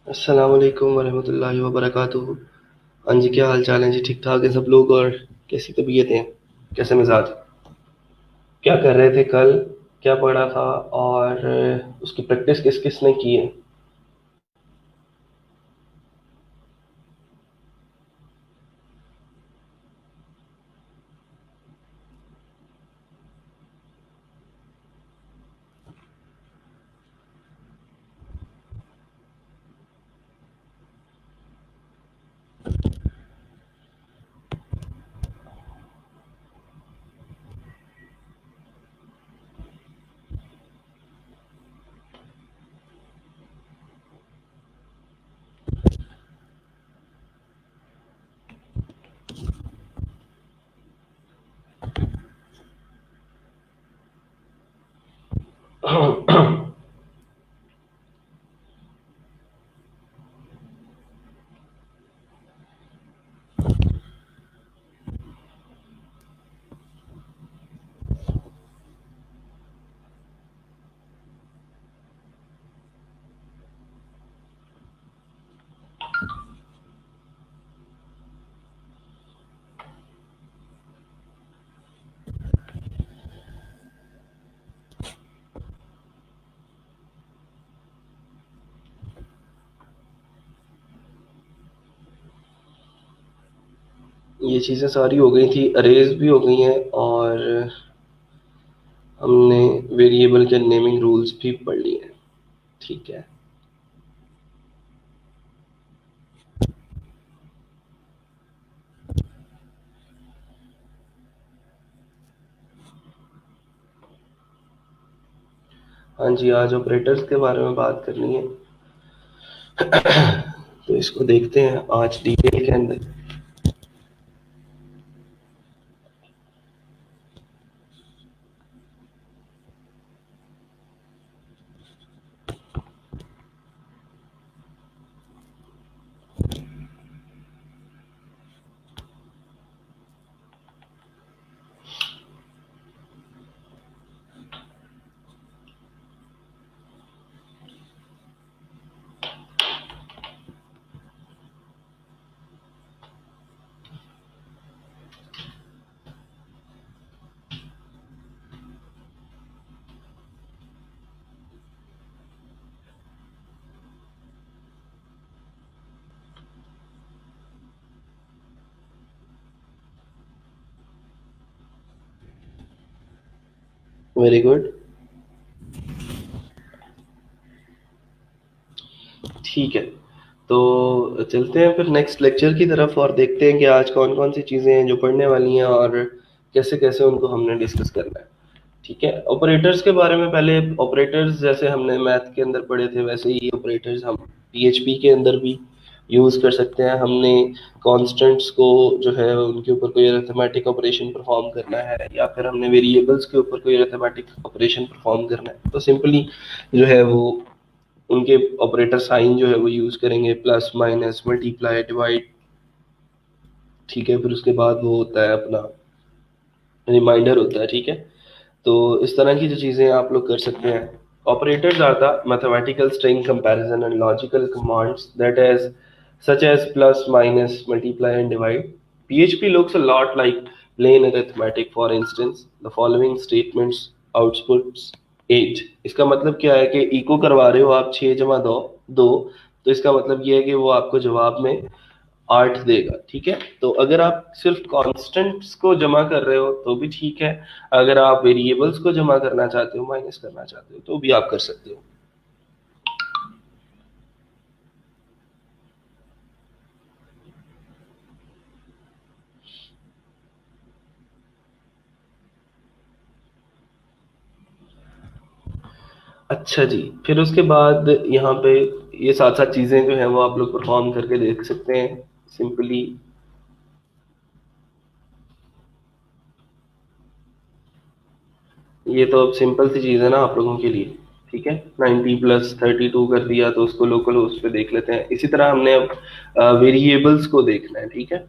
अस्सलाम वालेकुम वरहमतुल्लाहि वबरकातुहू। हाँ जी, क्या हाल चाल है जी? ठीक ठाक है सब लोग? और कैसी तबीयत है, कैसे मिजाज? क्या कर रहे थे कल? क्या पढ़ा था? और उसकी प्रैक्टिस किस किस ने की है? ये चीज़ें सारी हो गई थी, अरेज भी हो गई हैं, और हमने वेरिएबल के नेमिंग रूल्स भी पढ़ लिए हैं। ठीक है। हाँ जी, आज ऑपरेटर्स के बारे में बात करनी है, तो इसको देखते हैं आज डिटेल के अंदर। Very good. ठीक है, तो चलते हैं फिर नेक्स्ट लेक्चर की तरफ और देखते हैं कि आज कौन कौन सी चीज़ें हैं जो पढ़ने वाली हैं और कैसे कैसे उनको हमने डिस्कस करना है। ठीक है, ऑपरेटर्स के बारे में पहले, ऑपरेटर्स जैसे हमने मैथ के अंदर पढ़े थे वैसे ही ऑपरेटर्स हम पीएचपी के अंदर भी यूज़ कर सकते हैं। हमने कॉन्स्टेंट्स को जो है उनके ऊपर कोई अरिथमेटिक ऑपरेशन परफॉर्म करना है, या फिर हमने वेरिएबल्स के ऊपर कोई अरिथमेटिक ऑपरेशन परफॉर्म करना है, तो सिंपली जो है वो उनके ऑपरेटर साइन जो है वो यूज करेंगे, प्लस माइनस मल्टीप्लाई डिवाइड। ठीक है, फिर उसके बाद वो होता है अपना रिमाइंडर होता है। ठीक है, तो इस तरह की जो चीजें आप लोग कर सकते हैं। Operators are the mathematical string comparison and logical commands that as such as plus minus multiply and divide. PHP looks a lot like plain arithmetic. For instance, the following statements outputs 8। इसका मतलब क्या है कि eco करवा रहे हो आप 6 जमा 2 2, तो इसका मतलब ये है कि वो आपको जवाब में 8 देगा। ठीक है, तो अगर आप सिर्फ कॉन्स्टेंट्स को जमा कर रहे हो तो भी ठीक है, अगर आप वेरिएबल्स को जमा करना चाहते हो, माइनस करना चाहते हो, तो भी आप कर सकते हो। अच्छा जी, फिर उसके बाद यहाँ पे ये साथ साथ चीजें जो है वो आप लोग परफॉर्म करके देख सकते हैं सिंपली। ये तो अब सिंपल सी चीज है ना आप लोगों के लिए। ठीक है, 90 + 32 कर दिया, तो उसको लोकल होस्ट पे देख लेते हैं। इसी तरह हमने अब वेरिएबल्स को देखना है। ठीक है,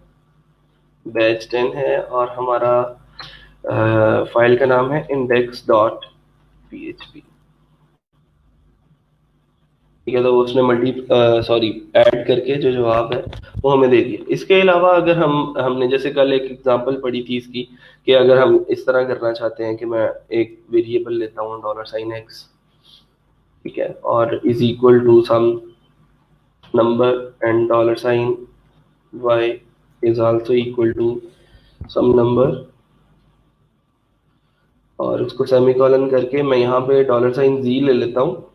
बैच 10 है और हमारा फाइल का नाम है index.php। ठीक है, तो उसने ऐड करके जो जवाब है वो हमें दे दिया। इसके अलावा अगर हमने जैसे कल एक एग्जांपल पढ़ी थी इसकी, कि अगर हम इस तरह करना चाहते हैं कि मैं एक वेरिएबल लेता हूँ $x, ठीक है, और is equal to some number and $y is also equal to some number, और उसको सेमीकोलन करके मैं यहाँ पे $z ले लेता हूँ।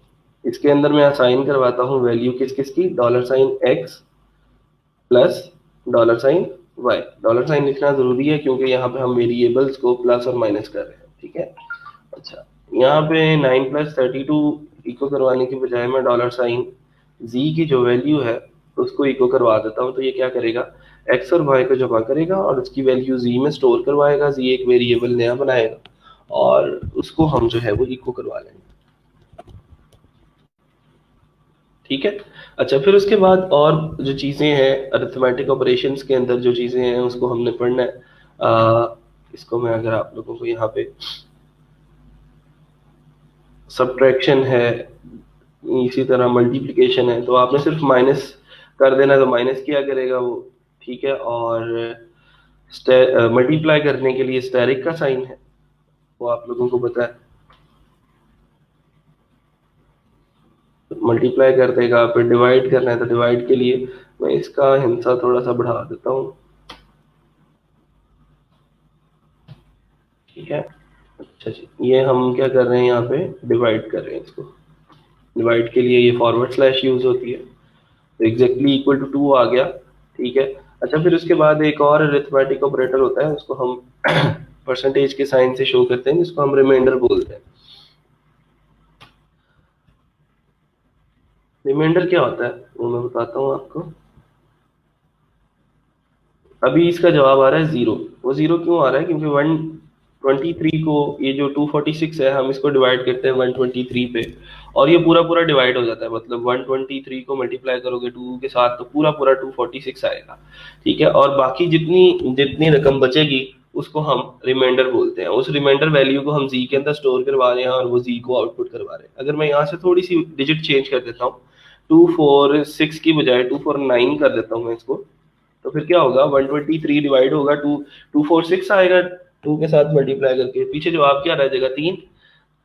इसके अंदर मैं असाइन करवाता हूँ वैल्यू किस किस की, $x plus $y। Dollar sign लिखना जरूरी है क्योंकि यहाँ पे हम वेरिएबल्स को प्लस और माइनस कर रहे हैं, ठीक है। अच्छा, यहाँ पे 9 + 32 इको करवाने की बजाय मैं $z की जो वैल्यू है उसको इको करवा देता हूँ। तो ये क्या करेगा, x और y को जमा करेगा और उसकी वैल्यू z में स्टोर करवाएगा। z एक वेरिएबल नया बनाएगा और उसको हम जो है वो इको करवा लेंगे, ठीक है। अच्छा, फिर उसके बाद और जो चीज़ें हैं अरिथमेटिक ऑपरेशंस के अंदर जो चीज़ें हैं उसको हमने पढ़ना है। इसको मैं अगर आप लोगों को यहाँ पे, सब्ट्रैक्शन है, इसी तरह मल्टीप्लिकेशन है, तो आपने सिर्फ माइनस कर देना, तो माइनस किया करेगा वो, ठीक है। और मल्टीप्लाई करने के लिए स्टेरिक का साइन है, वो आप लोगों को पता है, मल्टीप्लाई कर देगा। फिर डिवाइड करना है तो डिवाइड के लिए मैं इसका हिंसा थोड़ा सा बढ़ा देता हूँ, ठीक है। अच्छा जी, ये हम क्या कर रहे हैं, यहाँ पे डिवाइड कर रहे हैं इसको। डिवाइड के लिए ये फॉरवर्ड स्लैश यूज होती है, तो एग्जैक्टली इक्वल टू 2 आ गया, ठीक है। अच्छा, फिर उसके बाद एक और अरिथमेटिक ऑपरेटर होता है, उसको हम परसेंटेज के साइन से शो करते हैं, जिसको हम रिमाइंडर बोलते हैं। रिमाइंडर क्या होता है वो मैं बताता हूँ आपको। अभी इसका जवाब आ रहा है 0। वो 0 क्यों आ रहा है, क्योंकि 123 को, ये जो 246 है, हम इसको डिवाइड करते हैं 123 पे, और ये पूरा पूरा डिवाइड हो जाता है। मतलब 123 को मल्टीप्लाई करोगे 2 के साथ तो पूरा पूरा 246 आएगा, ठीक है। और बाकी जितनी जितनी रकम बचेगी उसको हम रिमाइंडर बोलते हैं। उस रिमाइंडर वैल्यू को हम जी के अंदर स्टोर करवा रहे हैं और वो जी को आउटपुट करवा रहे हैं। अगर मैं यहाँ से थोड़ी सी डिजिट चेंज कर देता हूँ, 246 की बजाय 249 कर देता हूँ मैं इसको, तो फिर क्या होगा, 123 डिवाइड होगा 246 आएगा 2 के साथ मल्टीप्लाई करके, पीछे जवाब क्या रह जाएगा, 3।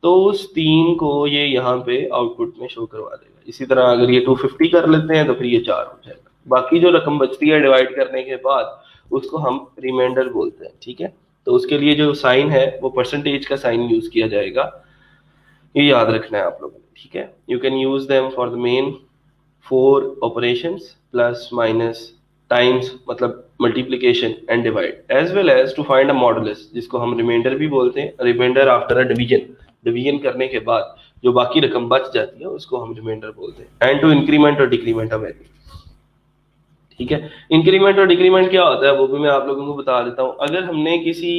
तो उस 3 को ये यहाँ पे आउटपुट में शो करवा देगा। इसी तरह अगर ये 250 कर लेते हैं तो फिर ये 4 हो जाएगा। बाकी जो रकम बचती है डिवाइड करने के बाद उसको हम रिमाइंडर बोलते हैं, ठीक है। तो उसके लिए जो साइन है वो परसेंटेज का साइन यूज किया जाएगा, ये याद रखना है आप लोगों को, ठीक है। You can use them for the main 4 operations, plus minus times मतलब multiplication and divide, as well as to find a modulus, जिसको हम रिमाइंडर भी बोलते हैं। Remainder after a division, division करने के बाद जो बाकी रकम बच जाती है उसको हम रिमाइंडर बोलते हैं। एंड टू इंक्रीमेंट और डिक्रीमेंट अ वैल्यू, ठीक है। इंक्रीमेंट और डिक्रीमेंट क्या होता है वो भी मैं आप लोगों को बता देता हूँ। अगर हमने किसी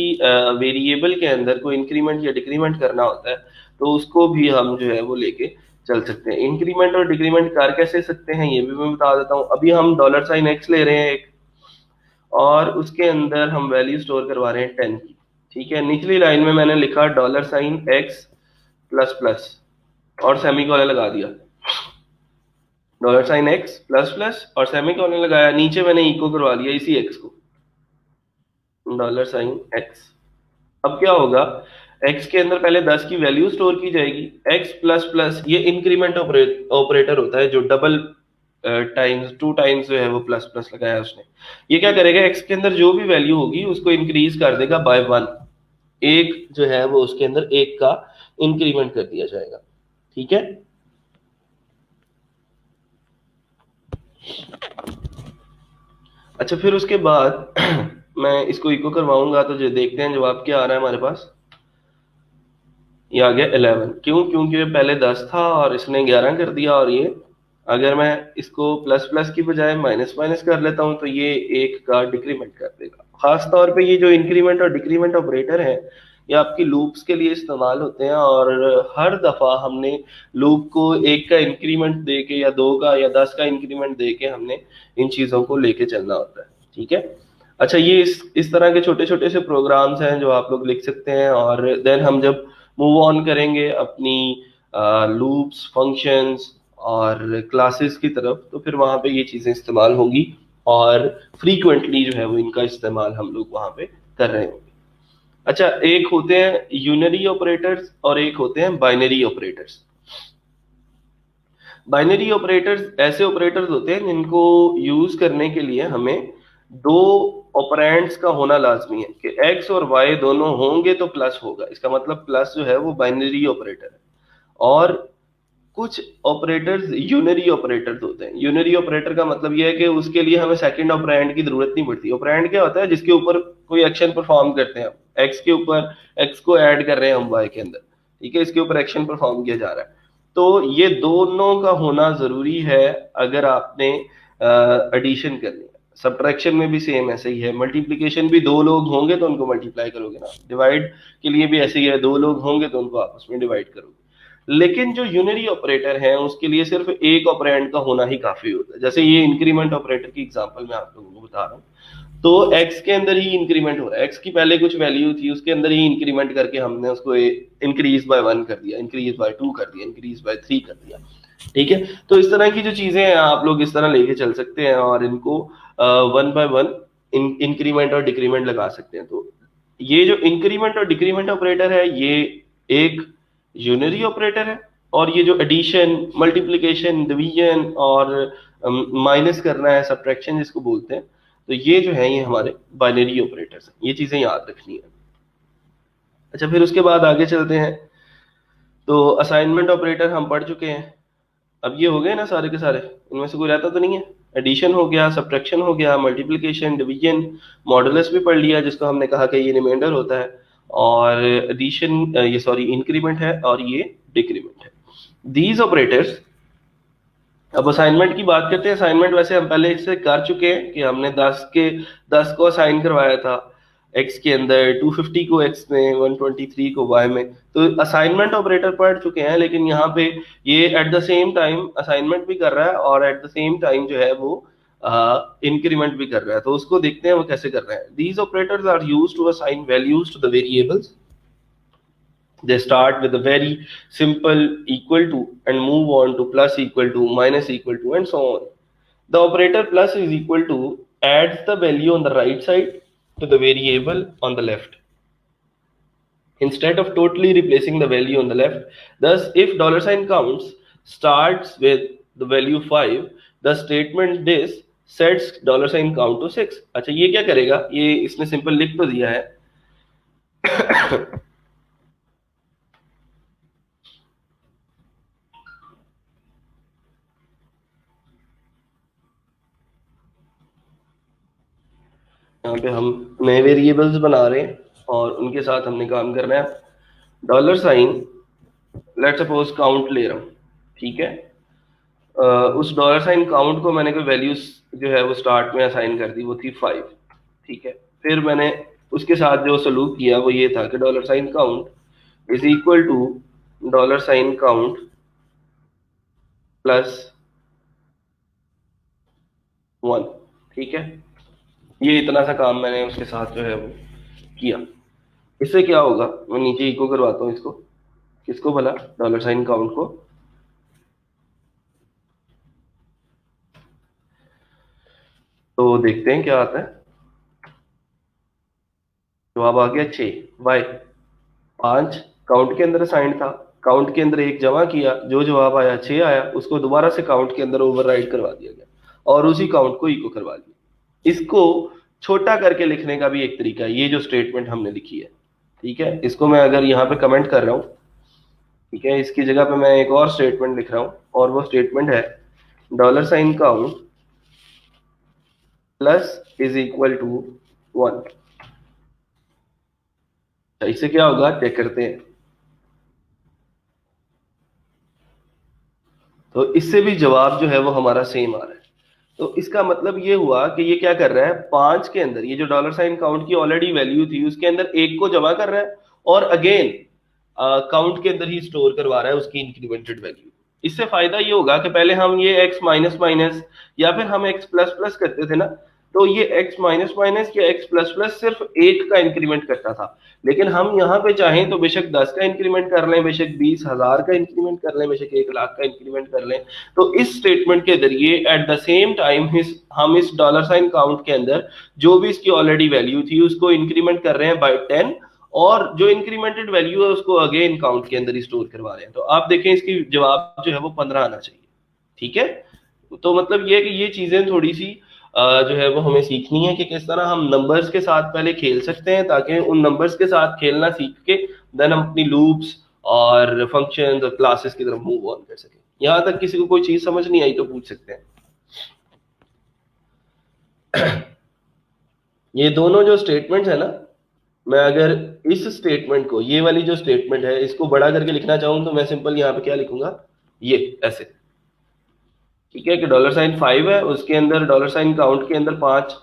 वेरिएबल के अंदर कोई इंक्रीमेंट या डिक्रीमेंट करना होता है तो उसको भी हम जो है वो लेके चल सकते हैं। इंक्रीमेंट और डिक्रीमेंट कर कैसे सकते हैं ये भी मैं बता देता हूँ। अभी हम $x ले रहे हैं एक, और उसके अंदर हम वैल्यू स्टोर करवा रहे हैं 10 की, ठीक है। निचली लाइन में मैंने लिखा $x प्लस प्लस और सेमीकोलन लगा दिया, $x प्लस प्लस और सेमीकोलन लगाया, नीचे मैंने इको करवा दिया इसी x को, $x। अब क्या होगा, x के अंदर पहले 10 की वैल्यू स्टोर की जाएगी, x प्लस प्लस ये इंक्रीमेंट ऑपरेटर होता है, जो डबल टाइम्स 2 टाइम्स जो है वो प्लस प्लस लगाया उसने। ये क्या करेगा, x के अंदर जो भी वैल्यू होगी उसको इंक्रीज कर देगा बाय 1, एक जो है वो उसके अंदर एक का इंक्रीमेंट कर दिया जाएगा, ठीक है। अच्छा, फिर उसके बाद मैं इसको इको करवाऊंगा तो जो देखते हैं जवाब क्या आ रहा है हमारे पास, ये आ गया 11। क्यों, क्योंकि ये पहले 10 था और इसने 11 कर दिया, और ये अगर मैं इसको प्लस प्लस की बजाय माइनस माइनस कर लेता हूं तो ये एक का डिक्रीमेंट कर देगा। खास तौर पे ये जो इंक्रीमेंट और डिक्रीमेंट ऑपरेटर है ये आपकी लूप्स के लिए इस्तेमाल होते हैं, और हर दफा हमने लूप को एक का इंक्रीमेंट दे के या 2 का या 10 का इंक्रीमेंट दे के हमने इन चीजों को लेके चलना होता है, ठीक है। अच्छा, ये इस तरह के छोटे छोटे से प्रोग्राम्स हैं जो आप लोग लिख सकते हैं, और देन हम जब मूव ऑन करेंगे अपनी लूप्स, फंक्शंस और क्लासेस की तरफ, तो फिर वहां पे ये चीजें इस्तेमाल होंगी और फ्रीक्वेंटली जो है वो इनका इस्तेमाल हम लोग वहां पे कर रहे होंगे। अच्छा, एक होते हैं यूनरी ऑपरेटर्स और एक होते हैं बाइनरी ऑपरेटर्स। बाइनरी ऑपरेटर्स ऐसे ऑपरेटर्स होते हैं जिनको यूज करने के लिए हमें दो ऑपरेंड्स का होना लाजमी है कि एक्स और वाई दोनों होंगे तो प्लस होगा। इसका मतलब प्लस जो है वो बाइनरी ऑपरेटर है। और कुछ ऑपरेटर्स यूनरी ऑपरेटर्स होते हैं। यूनरी ऑपरेटर का मतलब यह है कि उसके लिए हमें सेकंड ऑपरेंड की जरूरत नहीं पड़ती। ऑपरेंड क्या होता है? जिसके ऊपर कोई एक्शन परफॉर्म करते हैं हम। एक्स के ऊपर एक्स को ऐड कर रहे हैं हम वाई के अंदर, ठीक है, इसके ऊपर एक्शन परफॉर्म किया जा रहा है। तो ये दोनों का होना जरूरी है अगर आपने एडिशन करनी है। सब्ट्रैक्शन में भी सेम ऐसे ही है। मल्टीप्लीकेशन भी दो लोग होंगे तो उनको मल्टीप्लाई करोगे ना। डिवाइड के लिए भी ऐसे ही है, दो लोग होंगे तो उनको आपस में डिवाइड करोगे। लेकिन जो यूनरी ऑपरेटर है उसके लिए सिर्फ एक ऑपरेंड का होना ही काफी होता है। जैसे ये इंक्रीमेंट ऑपरेटर की एग्जांपल मैं आप लोगों को बता रहा हूँ। तो एक्स के अंदर ही इंक्रीमेंट हो रहा है। एक्स की पहले कुछ वैल्यू थी, उसके अंदर ही इंक्रीमेंट करके हमने उसको इंक्रीज बाय 1 कर दिया, इंक्रीज बाय 2 कर दिया, इंक्रीज बाय 3 कर दिया। ठीक है, तो इस तरह की जो चीजें हैं आप लोग इस तरह लेके चल सकते हैं और इनको 1 बाय 1 इंक्रीमेंट और डिक्रीमेंट लगा सकते हैं। तो ये जो इंक्रीमेंट और डिक्रीमेंट ऑपरेटर है ये एक यूनरी ऑपरेटर है। और ये जो एडिशन, मल्टीप्लिकेशन, डिवीजन और माइनस करना है, सब्ट्रैक्शन जिसको बोलते हैं, तो ये जो है ये हमारे बाइनरी ऑपरेटर्स हैं। ये चीजें याद रखनी है। अच्छा, फिर उसके बाद आगे चलते हैं। तो असाइनमेंट ऑपरेटर हम पढ़ चुके हैं। अब ये हो गए ना सारे के सारे, इनमें से कोई रहता तो नहीं है? एडिशन हो गया, सब्ट्रैक्शन हो गया, मल्टीप्लिकेशन, डिवीजन, मॉडुलस भी पढ़ लिया जिसको हमने कहा कि ये रिमाइंडर होता है, और एडिशन, ये सॉरी इंक्रीमेंट है, और ये डिक्रीमेंट है। These operators. अब असाइनमेंट की बात करते हैं। असाइनमेंट वैसे हम पहले इससे कर चुके हैं कि हमने 10 को असाइन करवाया था एक्स के अंदर, 250 को एक्स में, 123 को वाई में। तो असाइनमेंट ऑपरेटर पढ़ चुके हैं, लेकिन यहाँ पे ये at the same time assignment भी कर रहा है और एट द सेम टाइम जो है वो इंक्रीमेंट भी कर रहा है। तो उसको देखते हैं वो कैसे कर रहे हैं। These operators are used to assign values to the variables. They start with a very simple equal to and move on to plus equal to, minus equal to, and so on. The operator plus is equal to adds the value on the right side to the variable on the left, instead of totally replacing the value on the left. Thus, if $sign counts starts with the value 5, the statement this sets $sign count to 6. अच्छा, ये क्या करेगा? ये इसने simple लिख तो दिया है यहाँ पे हम नए वेरिएबल्स बना रहे हैं और उनके साथ हमने काम करना है। $, लेट सपोज काउंट ले रहा हूँ, ठीक है। उस $sign काउंट को मैंने कोई वैल्यूज जो है वो स्टार्ट में असाइन कर दी, वो थी 5, ठीक है। फिर मैंने उसके साथ जो सलूक किया वो ये था कि $sign count is equal to $sign count plus 1, ठीक है। ये इतना सा काम मैंने उसके साथ जो है वो किया। इससे क्या होगा, मैं नीचे इको करवाता हूँ इसको। किसको भला? $sign काउंट को। तो देखते हैं क्या आता है। जवाब आ गया 6। वाई 5 काउंट के अंदर असाइन था, काउंट के अंदर 1 जमा किया, जो जवाब आया 6 आया, उसको दोबारा से काउंट के अंदर ओवरराइड करवा दिया गया और उसी काउंट को इको करवा दिया। इसको छोटा करके लिखने का भी एक तरीका है। ये जो स्टेटमेंट हमने लिखी है, ठीक है, इसको मैं अगर यहाँ पे कमेंट कर रहा हूँ, ठीक है, इसकी जगह पे मैं एक और स्टेटमेंट लिख रहा हूँ और वो स्टेटमेंट है $sign count plus is equal to 1। इससे क्या होगा, चेक करते हैं। तो इससे भी जवाब जो है वो हमारा सेम आ रहा है। तो इसका मतलब ये हुआ कि ये क्या कर रहा है, 5 के अंदर ये जो $sign काउंट की ऑलरेडी वैल्यू थी उसके अंदर 1 को जमा कर रहा है और अगेन काउंट के अंदर ही स्टोर करवा रहा है उसकी इंक्रीमेंटेड वैल्यू। इससे फायदा ये होगा कि पहले हम ये x माइनस माइनस या फिर हम x प्लस प्लस करते थे ना, तो ये x माइनस माइनस या x प्लस प्लस सिर्फ एक का इंक्रीमेंट करता था, लेकिन हम यहाँ पे चाहें तो बेशक 10 का इंक्रीमेंट कर लें, बेशक 20,000 का इंक्रीमेंट कर लें, बेशक 1 लाख का इंक्रीमेंट कर लें। तो इस स्टेटमेंट के जरिए एट द सेम टाइम हम इस डॉलर साइन काउंट के अंदर जो भी इसकी ऑलरेडी वैल्यू थी उसको इंक्रीमेंट कर रहे हैं बाय 10, और जो इंक्रीमेंटेड वैल्यू है उसको अगेन काउंट के अंदर स्टोर करवा रहे हैं। तो आप देखें इसकी जवाब जो है वो 15 आना चाहिए। ठीक है, तो मतलब ये है कि ये चीजें थोड़ी सी जो है वो हमें सीखनी है कि किस तरह हम नंबर्स के साथ पहले खेल सकते हैं, ताकि उन नंबर्स के साथ खेलना सीख के देन हम अपनी लूप्स और फंक्शंस और क्लासेस की तरफ मूव ऑन कर सकें। यहां तक किसी को कोई चीज समझ नहीं आई तो पूछ सकते हैं। ये दोनों जो स्टेटमेंट्स है ना, मैं अगर इस स्टेटमेंट को, ये वाली जो स्टेटमेंट है, इसको बड़ा करके लिखना चाहूँ तो मैं सिंपल यहाँ पे क्या लिखूंगा, ये ऐसे। ठीक है, कि $5 है, उसके अंदर डॉलर साइन काउंट के अंदर 5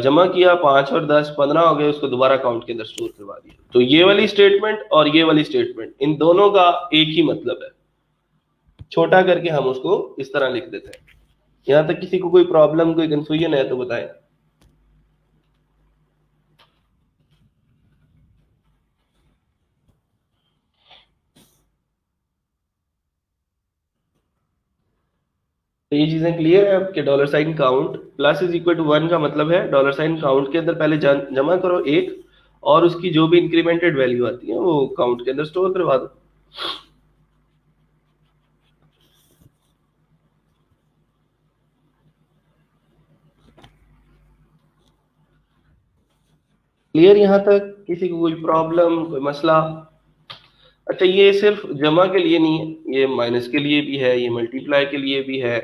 जमा किया, 5 और 10 15 हो गए, उसको दोबारा काउंट के अंदर स्टोर करवा दिया। तो ये वाली स्टेटमेंट और ये वाली स्टेटमेंट, इन दोनों का एक ही मतलब है। छोटा करके हम उसको इस तरह लिख देते हैं। यहां तक किसी को कोई प्रॉब्लम, कोई कंफ्यूजन है तो बताएं। तो ये चीजें क्लियर है आपके। Dollar sign count plus is equal to 1 का मतलब है डॉलर साइन काउंट के अंदर पहले जमा करो एक, और उसकी जो भी इंक्रीमेंटेड वैल्यू आती है वो काउंट के अंदर स्टोर करवा दो। क्लियर यहां तक? किसी को कोई प्रॉब्लम, कोई मसला? अच्छा, ये सिर्फ जमा के लिए नहीं है, ये माइनस के लिए भी है, ये मल्टीप्लाई के लिए भी है।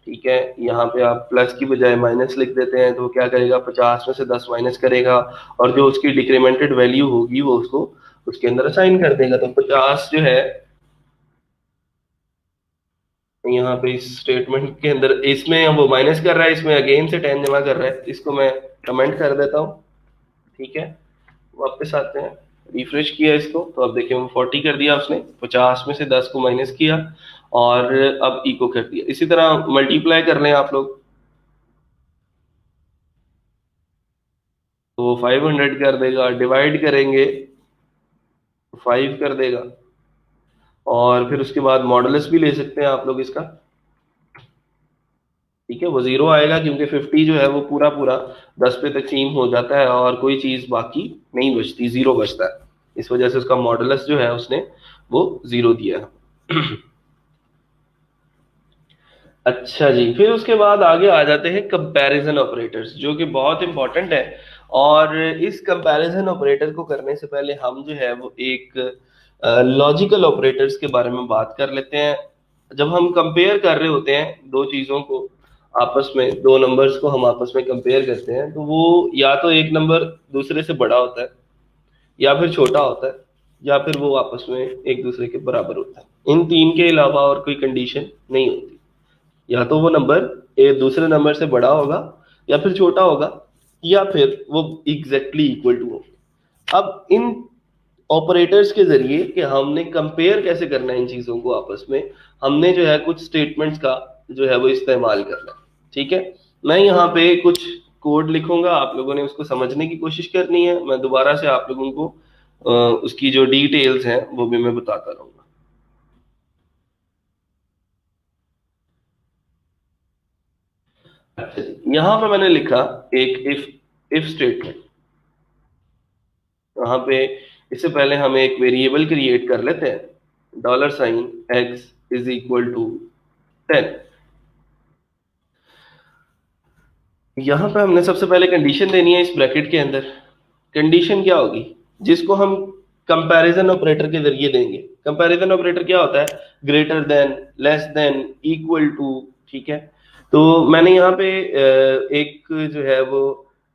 ठीक है, यहाँ पे आप प्लस की बजाय माइनस लिख देते हैं तो क्या करेगा, 50 में से 10 माइनस करेगा, और जो उसकी डिक्रीमेंटेड वैल्यू होगी वो उसको उसके अंदर असाइन कर देगा। तो 50 जो है यहाँ पे इस स्टेटमेंट के अंदर, इसमें वो माइनस कर रहा है, इसमें अगेन से 10 जमा कर रहा है, इसको मैं कमेंट कर देता हूँ। ठीक है, वापस आते हैं, रिफ्रेश किया इसको तो अब देखिए वो 40 कर दिया उसने, 50 में से 10 को माइनस किया और अब इको कर दिया। इसी तरह मल्टीप्लाई कर लें आप लोग, तो वो 500 कर देगा, डिवाइड करेंगे तो 5 कर देगा, और फिर उसके बाद मॉडुलस भी ले सकते हैं आप लोग इसका। ठीक है, वो 0 आएगा क्योंकि 50 जो है वो पूरा पूरा 10 पे तकसीम हो जाता है और कोई चीज बाकी नहीं बचती, 0 बचता है। इस वजह से उसका मॉडुलस जो है उसने वो 0 दिया है। अच्छा जी, फिर उसके बाद आगे आ जाते हैं कंपैरिजन ऑपरेटर्स, जो कि बहुत इंपॉर्टेंट है। और इस कंपैरिजन ऑपरेटर को करने से पहले हम जो है वो एक लॉजिकल ऑपरेटर्स के बारे में बात कर लेते हैं। जब हम कंपेयर कर रहे होते हैं दो चीजों को आपस में, दो नंबर्स को हम आपस में कंपेयर करते हैं, तो वो या तो एक नंबर दूसरे से बड़ा होता है, या फिर छोटा होता है, या फिर वो आपस में एक दूसरे के बराबर होता है। इन तीन के अलावा और कोई कंडीशन नहीं होती। या तो वो नंबर एक दूसरे नंबर से बड़ा होगा, या फिर छोटा होगा, या फिर वो एग्जैक्टली इक्वल टू हो। अब इन ऑपरेटर्स के जरिए कि हमने कंपेयर कैसे करना है इन चीजों को आपस में, हमने जो है कुछ स्टेटमेंट्स का जो है वो इस्तेमाल करना है। ठीक है, मैं यहाँ पे कुछ कोड लिखूंगा, आप लोगों ने उसको समझने की कोशिश करनी है। मैं दोबारा से आप लोगों को उसकी जो डिटेल्स हैं वो भी मैं बताता रहूंगा। अच्छा, यहाँ पे मैंने लिखा एक इफ स्टेटमेंट। वहां पे इससे पहले हम एक वेरिएबल क्रिएट कर लेते हैं, $x इज इक्वल टू 10। यहां पे हमने सबसे पहले कंडीशन देनी है इस ब्रैकेट के अंदर। कंडीशन क्या होगी, जिसको हम कंपैरिजन ऑपरेटर के जरिए देंगे। कंपैरिजन ऑपरेटर क्या होता है, greater than, less than, equal to. ठीक है, तो मैंने यहाँ पे एक जो है वो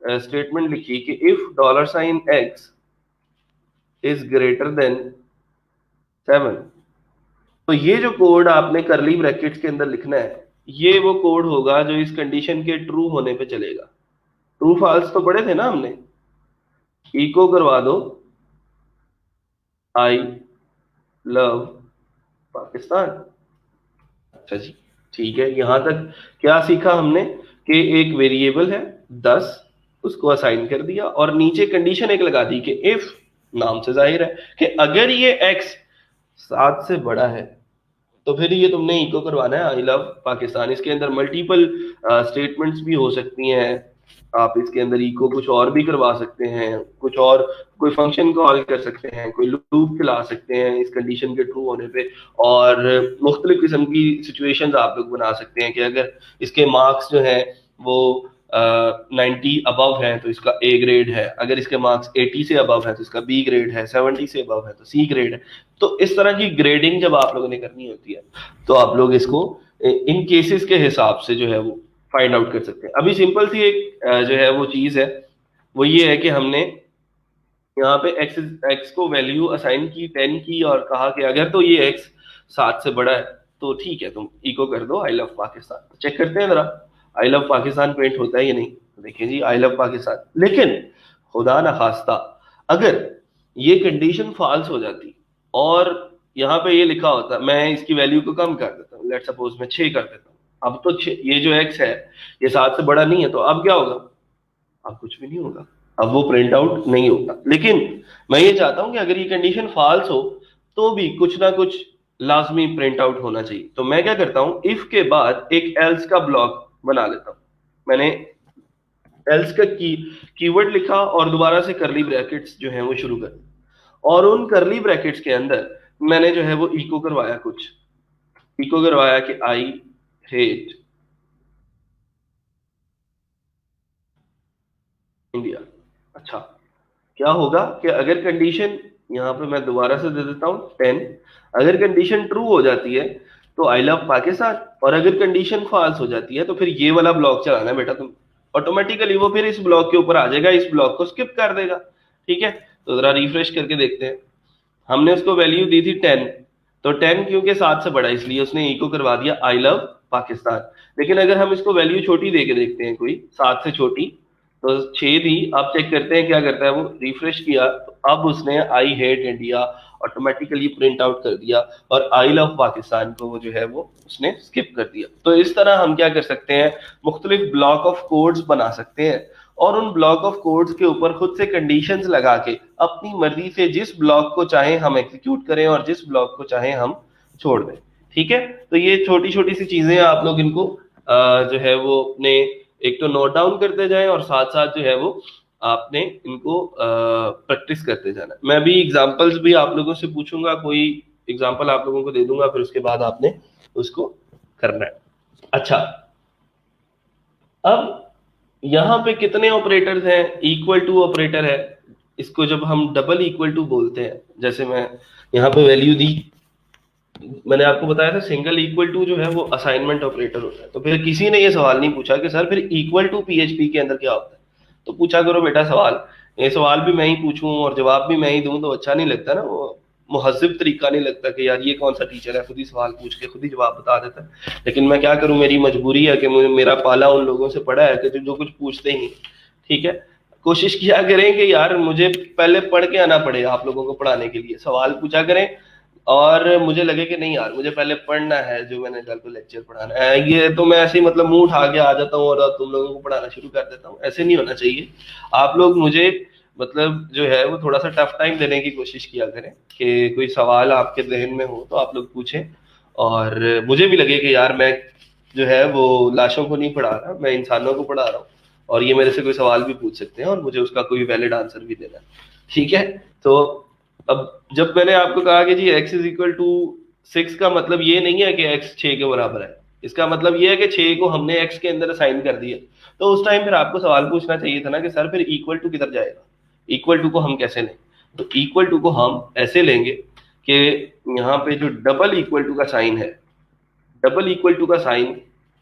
स्टेटमेंट लिखी कि if $x is greater then 7। तो ये जो कोड आपने करली ब्रैकेट्स के अंदर लिखना है, ये वो कोड होगा जो इस कंडीशन के ट्रू होने पे चलेगा। ट्रू फॉल्स तो पढ़े थे ना हमने। इको करवा दो आई लव पाकिस्तान। अच्छा जी, ठीक है, यहां तक क्या सीखा हमने कि एक वेरिएबल है 10 उसको असाइन कर दिया और नीचे कंडीशन एक लगा दी कि इफ, नाम से जाहिर है कि अगर ये x 7 से बड़ा है तो फिर ये तुमने इको करवाना है आई लव पाकिस्तान। इसके अंदर मल्टीपल स्टेटमेंट्स भी हो सकती हैं, आप इसके अंदर इको कुछ और भी करवा सकते हैं, कुछ और कोई फंक्शन कॉल कर सकते हैं, कोई लूप चला सकते हैं इस कंडीशन के ट्रू होने पे, और मुख्तलिफ किस्म की सिचुएशंस आप लोग बना सकते हैं कि अगर इसके मार्क्स जो है वो 90 अबव है तो इसका ए ग्रेड है, अगर इसके मार्क्स 80 से अबव है तो इसका बी ग्रेड है, 70 से अबव है तो सी ग्रेड है। तो इस तरह की ग्रेडिंग जब आप लोगों ने करनी होती है तो आप लोग इसको इन केसेस के हिसाब से जो है वो फाइंड आउट कर सकते हैं। अभी सिंपल सी एक जो है वो चीज है, वो ये है कि हमने यहाँ पे एक्स को वैल्यू असाइन की 10 की और कहा कि अगर तो ये एक्स 7 से बड़ा है तो ठीक है तुम इको कर दो आई लव पाकिस्तान। चेक करते हैं जरा आई लव पाकिस्तान प्रिंट होता है या नहीं। देखिए जी आई लव पाकिस्तान, लेकिन खुदा न खास्ता अगर ये कंडीशन फॉल्स हो जाती और यहाँ पे ये लिखा होता, मैं इसकी वैल्यू को कम कर देता हूँ, लेट सपोज मैं 6 कर देता हूँ, अब तो ये जो एक्स है ये 7 से बड़ा नहीं है, तो अब क्या होगा? अब कुछ भी नहीं होगा, अब वो प्रिंट आउट नहीं होगा। लेकिन मैं ये चाहता हूं कि अगर ये कंडीशन फॉल्स हो तो भी कुछ ना कुछ लाजमी प्रिंट आउट होना चाहिए। तो मैं क्या करता हूं, इफ के बाद एक एल्स का ब्लॉक बना लेता हूं। मैंने एल्स का कीवर्ड लिखा और दोबारा से करली ब्रैकेट्स जो है वो शुरू कर, और उन करली ब्रैकेट्स के अंदर मैंने जो है वो इको करवाया, कुछ इको करवाया कि आई हेट इंडिया। अच्छा, क्या होगा कि अगर कंडीशन, यहाँ पे मैं दोबारा से दे देता हूँ 10, अगर कंडीशन ट्रू हो जाती है तो आई लव पाकिस्तान, और अगर कंडीशन फॉल्स हो जाती है तो फिर ये वाला ब्लॉक चलाना है बेटा तुम। ऑटोमेटिकली वो फिर इस ब्लॉक के ऊपर आ जाएगा, इस ब्लॉक को स्किप कर देगा। ठीक है, तो जरा रिफ्रेश करके देखते हैं। हमने उसको वैल्यू दी थी 10, तो 10 क्योंकि 7 से बड़ा इसलिए उसने इको करवा दिया आई लव पाकिस्तान। लेकिन अगर हम इसको वैल्यू छोटी दे के देखते हैं, कोई 7 से छोटी, तो 6 दी। आप चेक करते हैं क्या करता है वो, रिफ्रेश किया तो अब उसने I hate India automatically print out कर दिया और आई लव पाकिस्तान को वो जो है वो उसने स्किप कर दिया। तो इस तरह हम क्या कर सकते हैं, मुख्तलिफ ब्लॉक ऑफ कोड्स बना सकते हैं और उन ब्लॉक ऑफ कोड्स के ऊपर खुद से कंडीशंस लगा के अपनी मर्जी से जिस ब्लॉक को चाहे हम एग्जीक्यूट करें और जिस ब्लॉक को चाहे हम छोड़ दें। ठीक है, तो ये छोटी छोटी सी चीजें आप लोग इनको जो है वो अपने एक तो नोट डाउन करते जाएं और साथ साथ जो है वो आपने इनको प्रैक्टिस करते जाना। मैं भी एग्जांपल्स भी आप लोगों से पूछूंगा, कोई एग्जांपल आप लोगों को दे दूंगा, फिर उसके बाद आपने उसको करना है। अच्छा, अब यहाँ पे कितने ऑपरेटर्स हैं? इक्वल टू ऑपरेटर है। इसको जब हम डबल इक्वल टू बोलते हैं, जैसे मैं यहाँ पे वैल्यू दी, मैंने आपको बताया था सिंगल इक्वल टू जो है वो असाइनमेंट ऑपरेटर होता है। तो फिर किसी ने ये सवाल नहीं पूछा कि सर फिर इक्वल टू पीएचपी के अंदर क्या होता है। तो पूछा करो बेटा सवाल, ये सवाल भी मैं ही पूछूं और जवाब भी मैं ही दूं तो अच्छा नहीं लगता ना, वो मुहज्जिब तरीका नहीं लगता कि यार ये कौन सा टीचर है खुद ही सवाल पूछ के खुद ही जवाब बता देता है। लेकिन मैं क्या करूं, मेरी मजबूरी है कि मेरा पाला उन लोगों से पड़ा है कि जो कुछ पूछते ही नहीं। ठीक है, कोशिश किया करें कि यार मुझे पहले पढ़ के आना पड़े आप लोगों को पढ़ाने के लिए, सवाल पूछा करें और मुझे लगे कि नहीं यार मुझे पहले पढ़ना है जो मैंने कल को लेक्चर पढ़ाना है। ये तो मैं ऐसे ही मतलब मुंह उठा के आ जाता हूँ और तुम लोगों को पढ़ाना शुरू कर देता हूँ, ऐसे नहीं होना चाहिए। आप लोग मुझे मतलब जो है वो थोड़ा सा टफ टाइम देने की कोशिश किया करें कि कोई सवाल आपके जहन में हो तो आप लोग पूछें, और मुझे भी लगे कि यार मैं जो है वो लाशों को नहीं पढ़ा रहा, मैं इंसानों को पढ़ा रहा हूँ और ये मेरे से कोई सवाल भी पूछ सकते हैं और मुझे उसका कोई वैलिड आंसर भी देना है। ठीक है, तो अब जब मैंने आपको कहा कि जी x इज इक्वल टू 6 का मतलब ये नहीं है कि x 6 के बराबर है, इसका मतलब ये है कि 6 को हमने x के अंदर असाइन कर दिया। तो उस टाइम फिर आपको सवाल पूछना चाहिए था ना कि सर फिर इक्वल टू किधर जाएगा, इक्वल टू को हम कैसे लें? तो इक्वल टू को हम ऐसे लेंगे कि यहाँ पे जो डबल इक्वल टू का साइन है, डबल इक्वल टू का साइन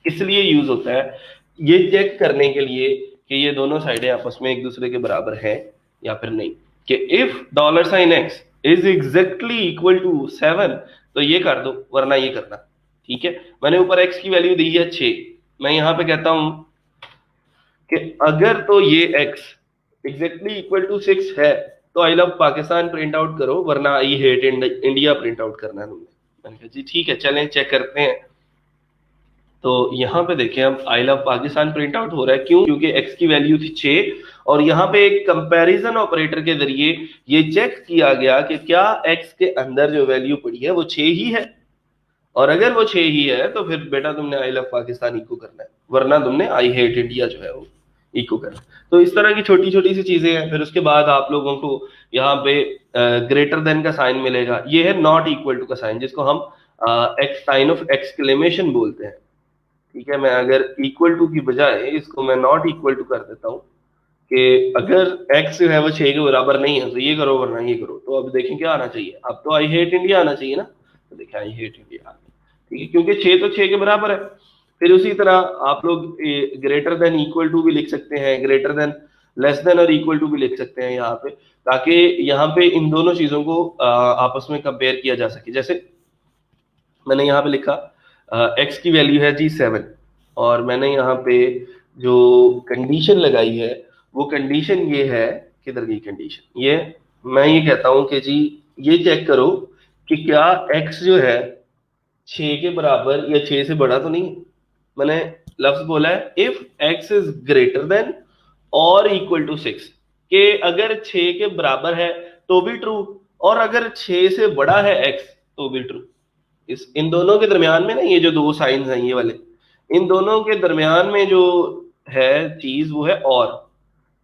किस लिए यूज होता है, ये चेक करने के लिए कि ये दोनों साइडें आपस में एक दूसरे के बराबर है या फिर नहीं। कि if dollar sign X is exactly equal to 7 तो ये कर दो वरना ये करना। ठीक है, मैंने ऊपर एक्स की वैल्यू दी है 6, मैं यहाँ पे कहता हूं कि अगर तो ये एक्स एग्जैक्टली इक्वल टू 6 है तो I love Pakistan print out करो वरना I hate India print out करना है तुमने। मैंने कहा जी ठीक है, चलें चेक करते हैं। तो यहाँ पे देखें अब I love Pakistan print out हो रहा है, क्यों? क्योंकि x की वैल्यू थी 6 और यहाँ पे एक कंपैरिजन ऑपरेटर के जरिए ये चेक किया गया कि क्या x के अंदर जो वैल्यू पड़ी है वो 6 ही है, और अगर वो 6 ही है तो फिर बेटा तुमने आई लव पाकिस्तान इको करना है, वरना तुमने आई हेट इंडिया जो है वो इको करना है। तो इस तरह की छोटी छोटी सी चीजें हैं। फिर उसके बाद आप लोगों को यहाँ पे ग्रेटर देन का साइन मिलेगा, ये है नॉट इक्वल टू का साइन, जिसको हम एक्स साइन ऑफ एक्सक्लेमेशन बोलते हैं। ठीक है, मैं अगर इक्वल टू की बजाय इसको मैं नॉट इक्वल टू कर देता हूँ कि अगर x जो है वो 6 के बराबर नहीं है तो ये करो वरना ये करो। तो अब देखें क्या आना चाहिए, अब तो आई हेट इंडिया आना चाहिए ना। तो देखें आई हेट इंडिया, ठीक है, क्योंकि 6 तो 6 के बराबर है। फिर उसी तरह आप लोग ग्रेटर देन इक्वल टू भी लिख सकते हैं, ग्रेटर देन लेस देन और इक्वल टू भी लिख सकते हैं यहाँ पे, ताकि यहाँ पे इन दोनों चीजों को आपस में कंपेयर किया जा सके। जैसे मैंने यहाँ पे लिखा x की वैल्यू है जी 7, और मैंने यहाँ पे जो कंडीशन लगाई है वो कंडीशन ये है, किधर गई कंडीशन, ये मैं ये कहता हूँ कि जी ये चेक करो कि क्या x जो है 6 के बराबर या 6 से बड़ा तो नहीं है। मैंने लफ्ज बोला है if x is greater then और इक्वल टू 6, कि अगर 6 के बराबर है तो भी ट्रू, और अगर 6 से बड़ा है x तो भी ट्रू। इस इन दोनों के दरमियान में ना, ये जो दो साइंस हैं ये वाले, इन दोनों के दरमियान में जो है चीज वो है और।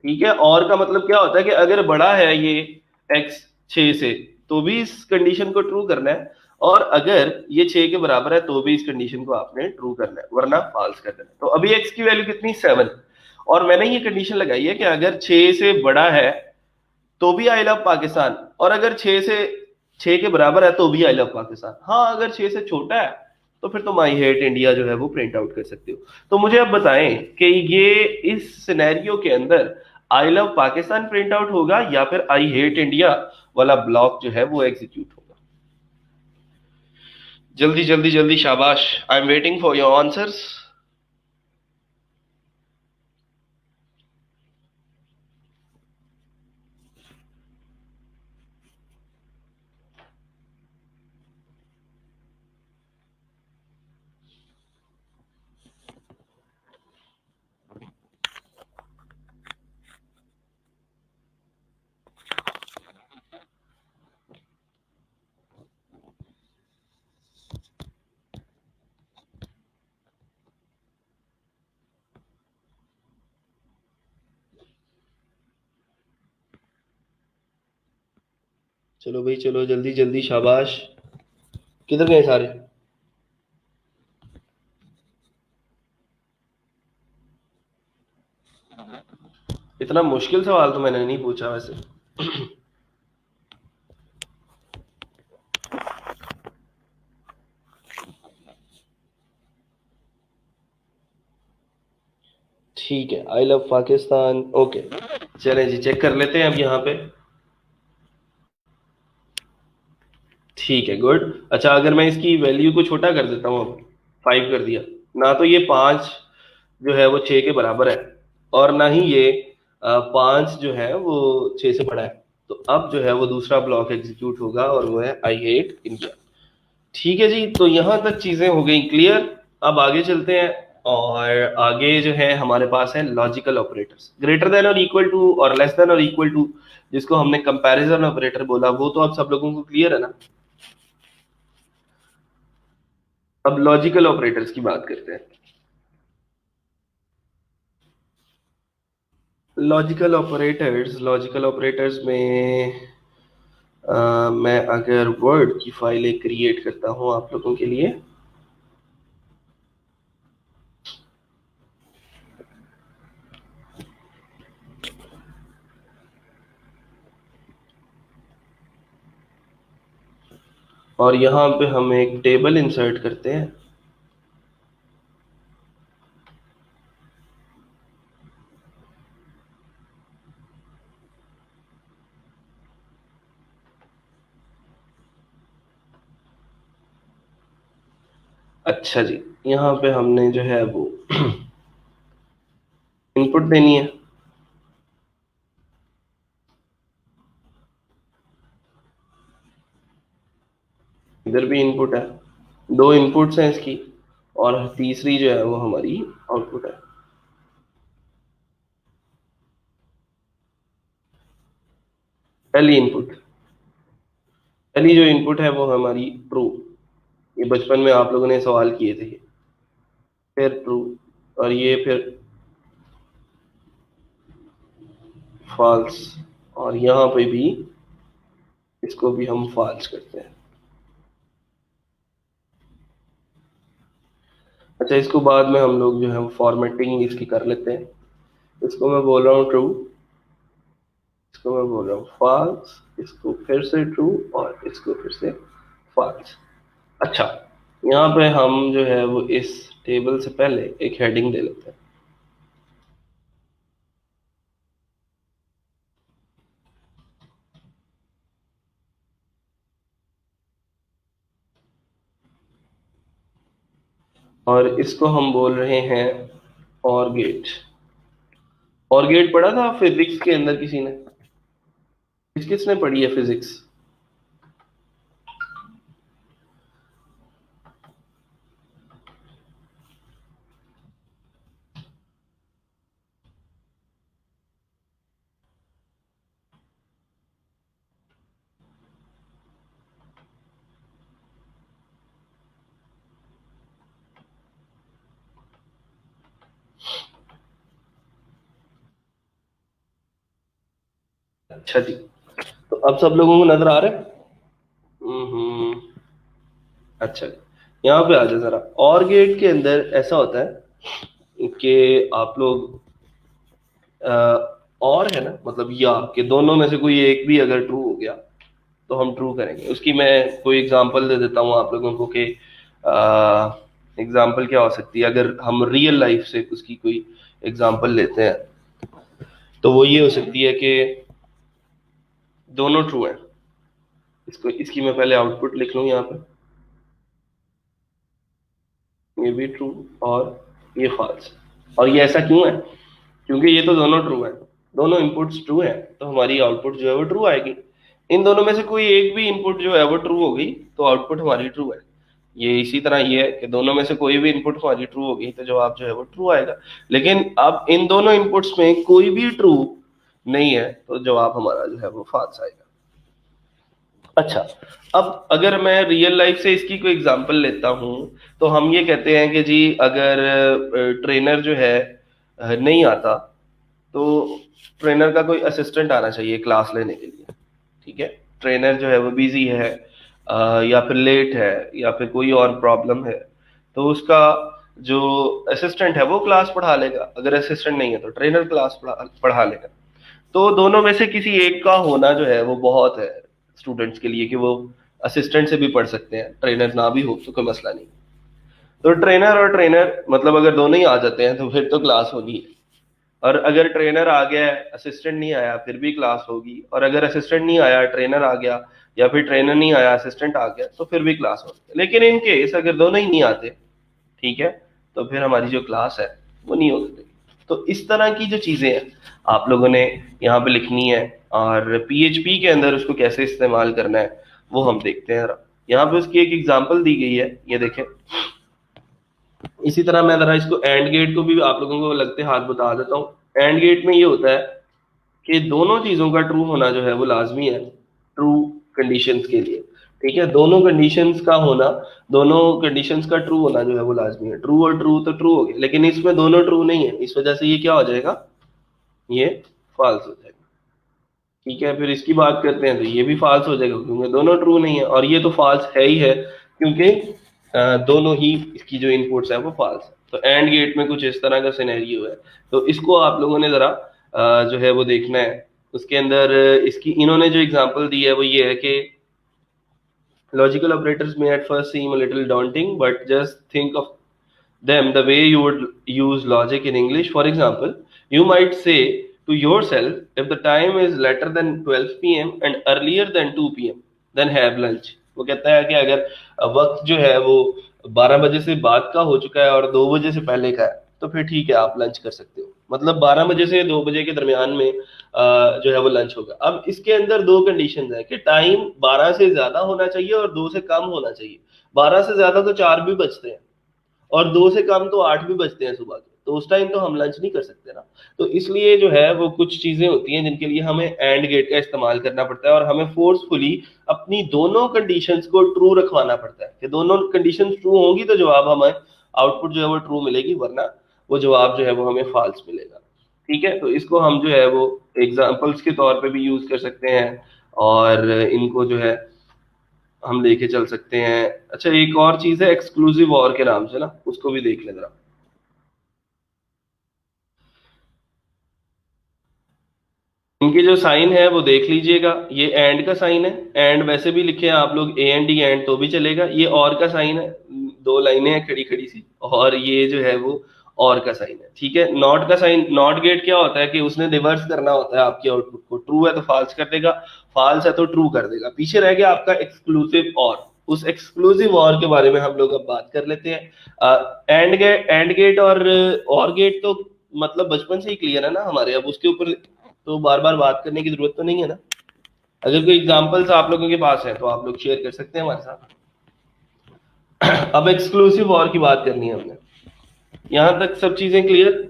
ठीक है, और का मतलब क्या होता है कि अगर बड़ा है ये x 6 से तो भी इस कंडीशन को ट्रू करना है, और अगर ये 6 के बराबर है तो भी इस कंडीशन को आपने ट्रू करना है, वरना फॉल्स कर देना है। तो अभी x की वैल्यू कितनी, 7, और मैंने ये कंडीशन लगाई है कि अगर 6 से बड़ा है तो भी आई लव पाकिस्तान, और अगर 6 से 6 के बराबर है तो भी आई लव पाकिस्तान। हाँ, अगर 6 से छोटा है तो फिर तुम आई हेट इंडिया जो है वो प्रिंट आउट कर सकते हो। तो मुझे अब बताएं कि ये इस सिनेरियो के अंदर I love Pakistan print out होगा या फिर आई हेट इंडिया वाला ब्लॉक जो है वो एग्जीक्यूट होगा। जल्दी जल्दी जल्दी, शाबाश, I am waiting for your answers. चलो भाई चलो, जल्दी जल्दी, शाबाश। किधर गए सारे? इतना मुश्किल सवाल तो मैंने नहीं पूछा वैसे। ठीक है, आई लव पाकिस्तान, ओके। चलें जी, चेक कर लेते हैं अब यहाँ पे। ठीक है, गुड। अच्छा, अगर मैं इसकी वैल्यू को छोटा कर देता हूँ, अब 5 कर दिया ना, तो ये 5 जो है वो 6 के बराबर है, और ना ही ये 5 जो है वो 6 से बड़ा है। तो अब जो है वो दूसरा ब्लॉक एग्जीक्यूट होगा, और वो है आई हेट इंडिया। ठीक है जी, तो यहाँ तक चीजें हो गई क्लियर। अब आगे चलते हैं, और आगे जो है हमारे पास है लॉजिकल ऑपरेटर्स। ग्रेटर देन और इक्वल टू और लेस देन और इक्वल टू, जिसको हमने कंपैरिजन ऑपरेटर बोला, वो तो अब सब लोगों को क्लियर है ना। अब लॉजिकल ऑपरेटर्स की बात करते हैं। लॉजिकल ऑपरेटर्स में मैं अगर वर्ड की फाइल एक क्रिएट करता हूं आप लोगों के लिए। और यहाँ पे हम एक टेबल इंसर्ट करते हैं। अच्छा जी, यहाँ पे हमने जो है वो इनपुट देनी है। इधर भी इनपुट है, दो इनपुट्स हैं इसकी। और तीसरी जो है वो हमारी आउटपुट है। पहली इनपुट, पहली जो इनपुट है वो हमारी ट्रू। ये बचपन में आप लोगों ने सवाल किए थे। फिर ट्रू, और ये फिर फॉल्स, और यहाँ पे भी इसको भी हम फॉल्स करते हैं। अच्छा, इसको बाद में हम लोग जो है फॉर्मेटिंग इसकी कर लेते हैं। इसको मैं बोल रहा हूँ ट्रू, इसको मैं बोल रहा हूँ फॉल्स, इसको फिर से ट्रू, और इसको फिर से फॉल्स। अच्छा, यहाँ पे हम जो है वो इस टेबल से पहले एक हेडिंग दे लेते हैं। और इसको हम बोल रहे हैं और गेट। और गेट पढ़ा था फिजिक्स के अंदर किसी ने? किसने पढ़ी है फिजिक्स? अच्छा जी, तो अब सब लोगों को नजर आ रहा है? हम्म। अच्छा जी, यहाँ पे आ जाए जरा। और गेट के अंदर ऐसा होता है कि आप लोग और है ना, मतलब या कि दोनों में से कोई एक भी अगर ट्रू हो गया तो हम ट्रू करेंगे। उसकी मैं कोई एग्जांपल दे देता हूँ आप लोगों को कि एग्जांपल क्या हो सकती है। अगर हम रियल लाइफ से उसकी कोई एग्जांपल लेते हैं तो वो ये हो सकती है कि दोनों ट्रू है। इसको, इसकी मैं पहले आउटपुट लिख लूँ यहाँ पे, ये भी ट्रू और ये फॉल्स। और ये ऐसा क्यों है? क्योंकि ये तो दोनों ट्रू है, दोनों इनपुट्स ट्रू है, तो हमारी आउटपुट जो है वो ट्रू आएगी। इन दोनों में से कोई एक भी इनपुट जो है वो ट्रू हो गई तो आउटपुट हमारी ट्रू है। ये इसी तरह ये है कि दोनों में से कोई भी इनपुट हमारी ट्रू होगी तो जवाब जो है वो ट्रू आएगा। लेकिन अब इन दोनों इनपुट्स में कोई भी ट्रू नहीं है तो जवाब हमारा जो है वो फॉल्स आएगा। अच्छा, अब अगर मैं रियल लाइफ से इसकी कोई एग्जांपल लेता हूं तो हम ये कहते हैं कि जी अगर ट्रेनर जो है नहीं आता तो ट्रेनर का कोई असिस्टेंट आना चाहिए क्लास लेने के लिए। ठीक है, ट्रेनर जो है वो बिजी है, या फिर लेट है, या फिर कोई और प्रॉब्लम है, तो उसका जो असिस्टेंट है वो क्लास पढ़ा लेगा। अगर असिस्टेंट नहीं है तो ट्रेनर क्लास पढ़ा लेगा। तो दोनों में से किसी एक का होना जो है वो बहुत है स्टूडेंट्स के लिए कि वो असिस्टेंट से भी पढ़ सकते हैं, ट्रेनर ना भी हो तो कोई मसला नहीं। तो ट्रेनर और ट्रेनर मतलब अगर दोनों ही आ जाते हैं तो फिर तो क्लास होगी है। और अगर ट्रेनर आ गया असिस्टेंट नहीं आया फिर भी क्लास होगी, और अगर असिस्टेंट नहीं आया ट्रेनर आ गया, या फिर ट्रेनर नहीं आया असिस्टेंट आ गया, तो फिर भी क्लास होगी। लेकिन इन केस अगर दोनों ही नहीं आते, ठीक है, तो फिर हमारी जो क्लास है वो नहीं होगी। तो इस तरह की जो चीजें हैं आप लोगों ने यहाँ पे लिखनी है, और पीएचपी के अंदर उसको कैसे इस्तेमाल करना है वो हम देखते हैं। यहाँ पे उसकी एक एग्जांपल दी गई है, ये देखें। इसी तरह मैं जरा इसको एंड गेट को भी आप लोगों को लगते हाथ बता देता हूँ। एंड गेट में ये होता है कि दोनों चीजों का ट्रू होना जो है वो लाजमी है ट्रू कंडीशंस के लिए। ठीक है, दोनों कंडीशंस का होना, दोनों कंडीशंस का ट्रू होना जो है वो लाजमी है। ट्रू और ट्रू तो ट्रू हो गया, लेकिन इसमें दोनों ट्रू नहीं है, इस वजह से ये क्या हो जाएगा, ये फॉल्स हो जाएगा। ठीक है, फिर इसकी बात करते हैं तो ये भी फॉल्स हो जाएगा क्योंकि दोनों ट्रू नहीं है, और ये तो फॉल्स है ही है क्योंकि दोनों ही इसकी जो इनपुट्स है वो फॉल्स है। तो एंड गेट में कुछ इस तरह का सिनेरियो है। तो इसको आप लोगों ने जरा जो है वो देखना है। उसके अंदर इसकी इन्होंने जो एग्जांपल दी है वो ये है कि logical operators may at first seem a little daunting, but just think of them the way you would use logic in English. For example, you might say to yourself, if the time is later than 12 p.m. and earlier than 2 p.m., then have lunch. वो कहता है कि अगर वक्त जो है वो 12 बजे से बाद का हो चुका है और 2 बजे से पहले का है तो फिर ठीक है, आप लंच कर सकते हो। मतलब 12 बजे से 2 बजे के दरमियान में जो है वो लंच होगा। अब इसके अंदर दो कंडीशन है कि टाइम 12 से ज्यादा होना चाहिए और 2 से कम होना चाहिए। 12 से ज्यादा तो 4 भी बजते हैं, और 2 से कम तो 8 भी बजते हैं सुबह के, तो उस टाइम तो हम लंच नहीं कर सकते ना। तो इसलिए जो है वो कुछ चीजें होती हैं जिनके लिए हमें एंड गेट का इस्तेमाल करना पड़ता है, और हमें फोर्सफुली अपनी दोनों कंडीशंस को ट्रू रखवाना पड़ता है कि दोनों कंडीशंस ट्रू होंगी तो जवाब हमें आउटपुट जो है वो ट्रू मिलेगी, वरना वो जवाब जो है वो हमें फॉल्स मिलेगा। ठीक है, तो इसको हम जो है वो एग्जाम्पल्स के तौर पे भी यूज कर सकते हैं, और इनको जो है हम लेके चल सकते हैं। अच्छा, एक और चीज है एक्सक्लूसिव और के नाम से ना, उसको भी देख लें जरा। इनके जो साइन है वो देख लीजिएगा, ये एंड का साइन है, एंड वैसे भी लिखे हैं आप लोग ए एंड डी एंड तो भी चलेगा। ये और का साइन है, 2 लाइनें हैं खड़ी खड़ी सी, और ये जो है वो और का साइन है। ठीक है, नॉट का साइन, नॉट गेट क्या होता है कि उसने रिवर्स करना होता है आपके आउटपुट को, ट्रू है तो फॉल्स कर देगा, फॉल्स है तो ट्रू कर देगा। पीछे रह गया आपका एक्सक्लूसिव और, उस एक्सक्लूसिव और के बारे में हम लोग अब बात कर लेते हैं। एंड गेट और गेट तो मतलब बचपन से ही क्लियर है ना हमारे, अब उसके ऊपर तो बार बार बात करने की जरूरत तो नहीं है ना। अगर कोई एग्जांपल्स आप लोगों के पास है तो आप लोग शेयर कर सकते हैं हमारे साथ। अब एक्सक्लूसिव और की बात करनी है हमने, यहां तक सब चीजें क्लियर।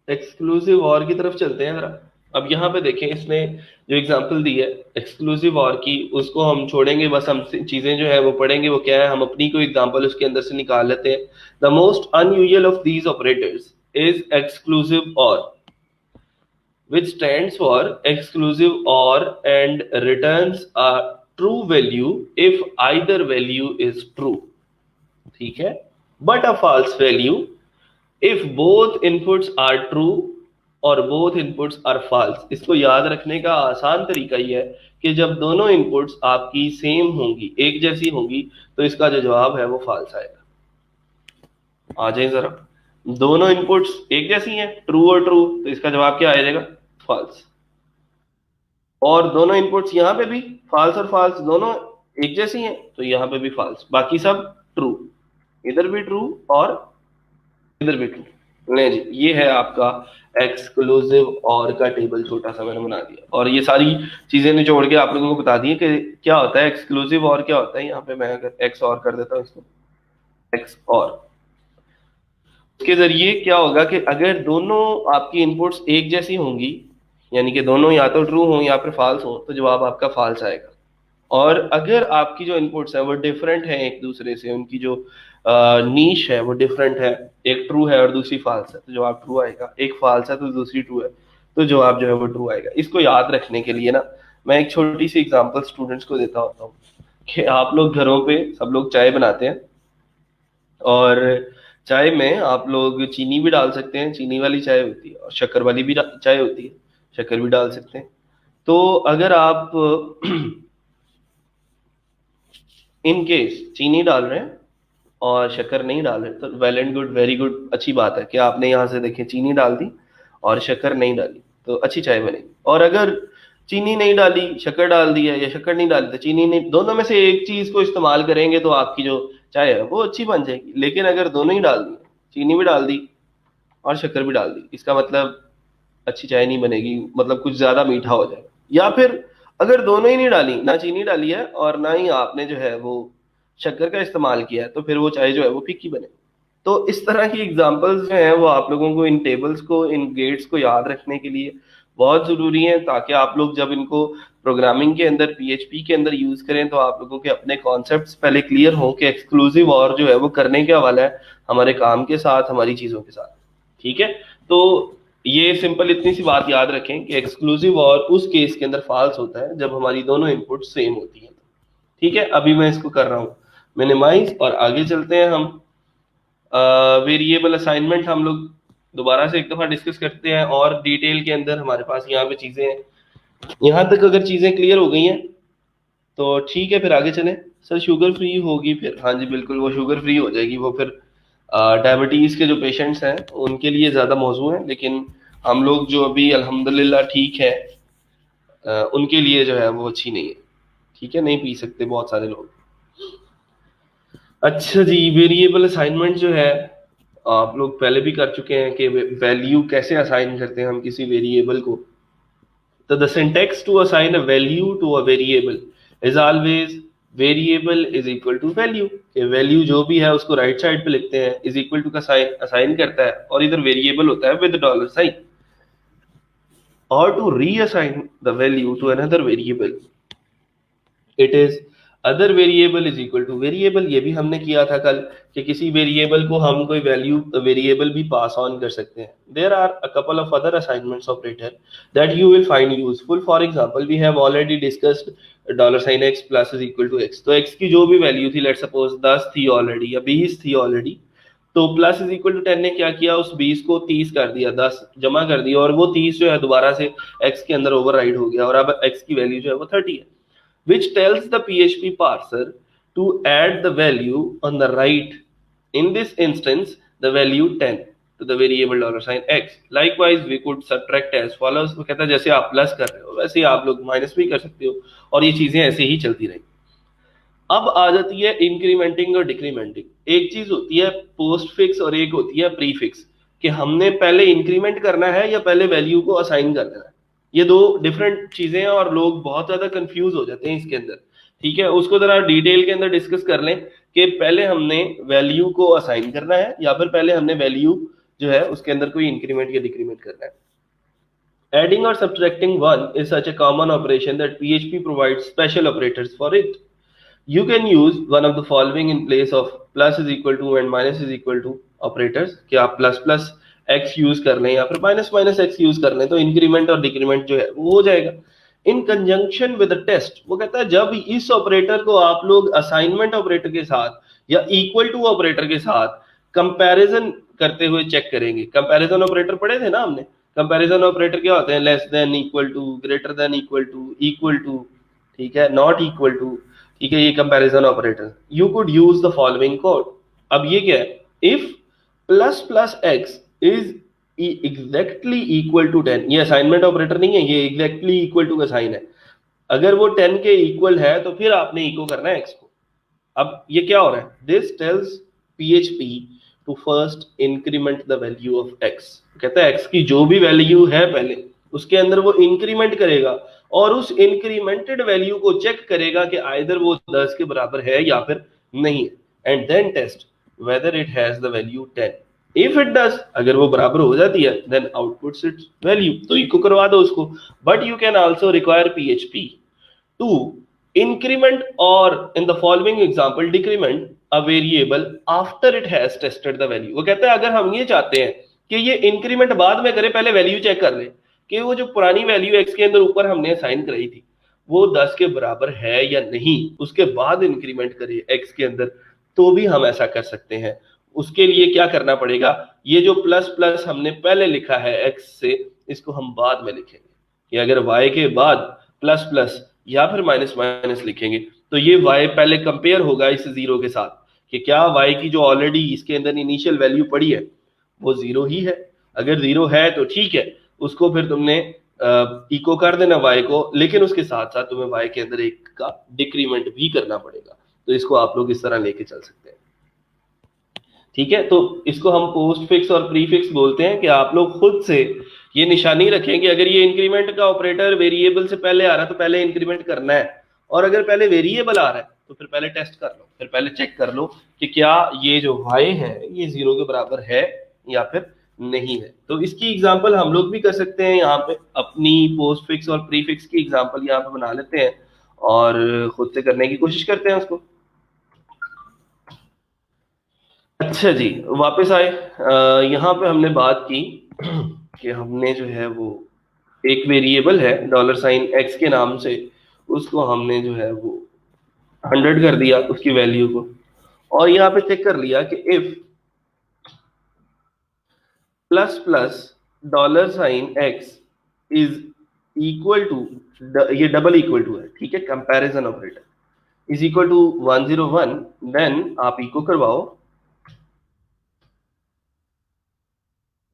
एक्सक्लूसिव और की तरफ चलते हैं जरा। अब यहाँ पे देखें, इसने जो एग्जांपल दी है एक्सक्लूसिव और की, उसको हम छोड़ेंगे, बस हम चीजें जो है वो पढ़ेंगे। वो क्या है, हम अपनी कोई एग्जांपल उसके अंदर से निकाल लेते हैं। The most unusual of these operators is exclusive और, which stands for exclusive OR and returns a true value if either value is true. ठीक है, but a false value if both inputs are true और both inputs are false। इसको याद रखने का आसान तरीका ये है कि जब दोनों इनपुट्स आपकी सेम होंगी, एक जैसी होंगी, तो इसका जो जवाब है वो फॉल्स आएगा। आ जाए जरा, दोनों इनपुट्स एक जैसी हैं, ट्रू और ट्रू, तो इसका जवाब क्या आ जाएगा, फॉल्स। और दोनों इनपुट्स यहाँ पे भी फॉल्स और फॉल्स दोनों एक जैसी हैं, तो यहाँ पे भी फॉल्स, बाकी सब ट्रू, इधर भी ट्रू और इधर भी ट्रू। ले जी, ये है आपका एक्सक्लूसिव और का टेबल, छोटा सा मैंने बना दिया, और ये सारी चीजें निचोड़ के आप लोगों को बता दी कि क्या होता है एक्सक्लूसिव और क्या होता है। यहाँ पे मैं अगर एक्स और कर देता हूँ इसको, एक्स और, उसके जरिए क्या होगा कि अगर दोनों आपकी इनपुट्स एक जैसी होंगी, यानी कि दोनों या तो ट्रू हो या फिर फॉल्स हो, तो जवाब आपका फॉल्स आएगा। और अगर आपकी जो इनपुट्स है वो डिफरेंट है एक दूसरे से, उनकी जो नीश है वो डिफरेंट है, एक ट्रू है और दूसरी फॉल्स है, तो जवाब ट्रू आएगा। एक फॉल्स है तो दूसरी ट्रू है, तो जवाब जो है वो ट्रू आएगा। इसको याद रखने के लिए ना मैं एक छोटी सी एग्जांपल स्टूडेंट्स को देता होता हूँ कि आप लोग घरों पे सब लोग चाय बनाते हैं, और चाय में आप लोग चीनी भी डाल सकते हैं, चीनी वाली चाय होती है, और शक्कर वाली भी चाय होती है, शक्कर भी डाल सकते हैं। तो अगर आप इन केस चीनी डाल रहे हैं और शक्कर नहीं डाल रहे, तो well and good, very good, अच्छी बात है कि आपने यहाँ से देखें चीनी डाल दी और शक्कर नहीं डाली, तो अच्छी चाय बनेगी। और अगर चीनी नहीं डाली, शक्कर डाल दी है, या शक्कर नहीं डाली तो चीनी नहीं, दोनों में से एक चीज को इस्तेमाल करेंगे तो आपकी जो चाय है वो अच्छी बन जाएगी। लेकिन अगर दोनों ही डाल दी, चीनी भी डाल दी और शक्कर भी डाल दी, इसका मतलब अच्छी चाय नहीं बनेगी, मतलब कुछ ज्यादा मीठा हो जाएगा। या फिर अगर दोनों ही नहीं डाली, ना चीनी डाली है और ना ही आपने जो है वो शक्कर का इस्तेमाल किया है, तो फिर वो चाय जो है वो फीकी बने। तो इस तरह की एग्जांपल्स जो हैं वो आप लोगों को इन टेबल्स को, इन गेट्स को याद रखने के लिए बहुत जरूरी है, ताकि आप लोग जब इनको प्रोग्रामिंग के अंदर, पीएचपी के अंदर यूज करें, तो आप लोगों के अपने कॉन्सेप्ट्स पहले क्लियर हो कि एक्सक्लूसिव और जो है वो करने क्या वाला है हमारे काम के साथ, हमारी चीजों के साथ। ठीक है, तो ये सिंपल इतनी सी बात याद रखें कि एक्सक्लूसिव और उस केस के अंदर फॉल्स होता है जब हमारी दोनों इनपुट सेम होती है। ठीक है, अभी मैं इसको कर रहा हूँ मिनिमाइज, और आगे चलते हैं हम। वेरिएबल असाइनमेंट हम लोग दोबारा से एक दफा डिस्कस करते हैं, और डिटेल के अंदर हमारे पास यहाँ पे चीजें हैं। यहाँ तक अगर चीजें क्लियर हो गई हैं तो ठीक है, फिर आगे चलें। सर शुगर फ्री होगी फिर? हाँ जी बिल्कुल, वो शुगर फ्री हो जाएगी। वो फिर डायबिटीज के जो पेशेंट्स हैं उनके लिए ज्यादा मौजू है, लेकिन हम लोग जो अभी अल्हम्दुलिल्लाह ठीक है, उनके लिए जो है वो अच्छी नहीं है, ठीक है, नहीं पी सकते बहुत सारे लोग। अच्छा जी, वेरिएबल असाइनमेंट जो है आप लोग पहले भी कर चुके हैं कि वैल्यू कैसे असाइन करते हैं हम किसी वेरिएबल को। तो the syntax to assign a value to a variable is always variable is equal to value, कि वैल्यू जो भी है उसको राइट साइड पे लिखते हैं, इज इक्वल टू का साइन असाइन करता है, और इधर वेरिएबल होता है विद डॉलर साइन, और to reassign the value to another variable it is other variable is equal to variable. ये भी हमने किया था कल कि किसी वेरिएबल को हम कोई वैल्यू वेरिएबल भी पास ऑन कर सकते हैं। There are a couple of other assignments operator that you will find useful. For example we have already discussed dollar sign X plus is equal to X. तो X की जो भी value थी, let suppose 10 थी already या 20 थी already, तो plus is equal to 10 ने क्या किया, उस 20 को 30 कर दिया, 10 जमा कर दिया, और वो 30 जो है दोबारा से एक्स के अंदर ओवरराइड हो गया, और अब एक्स की वैल्यू जो है वो 30 है, which tells the PHP parser to add the value on the right. In this instance, the value 10 to the variable $sign x. Likewise, we could subtract as follows. वो कहता है जैसे आप प्लस कर रहे हो वैसे ही आप लोग माइनस भी कर सकते हो, और ये चीजें ऐसे ही चलती रहेंगी। अब आ जाती है इंक्रीमेंटिंग और डिक्रीमेंटिंग। एक चीज होती है पोस्ट फिक्स और एक होती है प्री फिक्स, कि हमने पहले इंक्रीमेंट करना है या पहले वैल्यू को असाइन करना है। ये दो डिफरेंट चीजें हैं और लोग बहुत ज्यादा कंफ्यूज हो जाते हैं इसके अंदर, ठीक है। उसको जरा डिटेल के अंदर डिस्कस कर लें कि पहले हमने वैल्यू को असाइन करना है या फिर पहले हमने वैल्यू जो है उसके अंदर कोई इंक्रीमेंट या डिक्रीमेंट करना है। Adding or subtracting one is such a common operation that PHP provides special operators for it. You can use one of the following in place of plus is equal to and minus is equal to operators, कि आप plus plus x use कर लें या फिर minus minus x use कर लें, तो increment और डिक्रीमेंट जो है वो हो जाएगा। इन कंजंक्शन विद टेस्ट, वो कहता है जब इस ऑपरेटर को आप लोग असाइनमेंट ऑपरेटर के साथ या इक्वल टू ऑपरेटर के साथ कंपैरिजन करते हुए चेक करेंगे। कंपैरिजन ऑपरेटर पढ़े थे ना हमने। कंपैरिजन ऑपरेटर क्या होते हैं, less than, equal to, greater than equal to, ठीक है, नॉट इक्वल टू, ठीक है, ये comparison operator. You could use the following code. अब ये क्या है, if plus plus X is exactly equal to 10, ये असाइनमेंट ऑपरेटर नहीं है, ये एग्जैक्टली इक्वल टू का साइन है। अगर वो 10 के इक्वल है तो फिर आपने इको करना है एक्स को। अब ये क्या हो रहा है, this tells PHP to first increment the value of X. कहता है एक्स की जो भी वैल्यू है पहले उसके अंदर वो इंक्रीमेंट करेगा और उस इंक्रीमेंटेड वैल्यू को चेक करेगा कि आइदर वो 10 के बराबर है या फिर नहीं है, and then test whether it has the value 10। If it does, अगर वो बराबर हो जाती है, देन आउटपुट्स इट्स वैल्यू, तो इको करवा दो उसको। But you can also require PHP to increment or in the following example decrement a variable after it has tested the value। वो कहता है अगर हम ये चाहते हैं कि ये इंक्रीमेंट बाद में करे, पहले वैल्यू चेक कर ले कि वो जो पुरानी वैल्यू एक्स के अंदर ऊपर हमने असाइन कराई थी वो 10 के बराबर है या नहीं, उसके बाद इंक्रीमेंट करे एक्स के अंदर, तो भी हम ऐसा कर सकते हैं। उसके लिए क्या करना पड़ेगा, ये जो प्लस प्लस हमने पहले लिखा है एक्स से, इसको हम बाद में लिखेंगे कि अगर वाई के बाद प्लस प्लस या फिर माइनस माइनस लिखेंगे तो ये y पहले कंपेयर होगा इस जीरो के साथ कि क्या y की जो ऑलरेडी इसके अंदर इनिशियल वैल्यू पड़ी है वो जीरो ही है। अगर जीरो है तो ठीक है, उसको फिर तुमने इको कर देना y को, लेकिन उसके साथ साथ तुम्हें y के अंदर एक का डिक्रीमेंट भी करना पड़ेगा। तो इसको आप लोग इस तरह लेके चल सकते हैं, ठीक है। तो इसको हम पोस्ट फिक्स और प्री फिक्स बोलते हैं कि आप लोग खुद से ये निशानी रखें कि अगर ये इंक्रीमेंट का ऑपरेटर वेरिएबल से पहले आ रहा है तो पहले इंक्रीमेंट करना है, और अगर पहले वेरिएबल आ रहा है तो फिर पहले टेस्ट कर लो, फिर पहले चेक कर लो कि क्या ये जो y है ये जीरो के बराबर है या फिर नहीं है। तो इसकी एग्जांपल हम लोग भी कर सकते हैं, यहाँ पे अपनी पोस्ट फिक्स और प्री फिक्स की एग्जांपल यहाँ पे बना लेते हैं और खुद से करने की कोशिश करते हैं उसको। अच्छा जी, वापस आए। यहाँ पे हमने बात की कि हमने जो है वो एक वेरिएबल है डॉलर साइन एक्स के नाम से, उसको हमने जो है वो 100 कर दिया उसकी वैल्यू को, और यहाँ पे चेक कर लिया कि if plus plus dollar sign X is equal to, ये डबल इक्वल टू है, ठीक है, comparison operator, is equal to 101, then आप इको करवाओ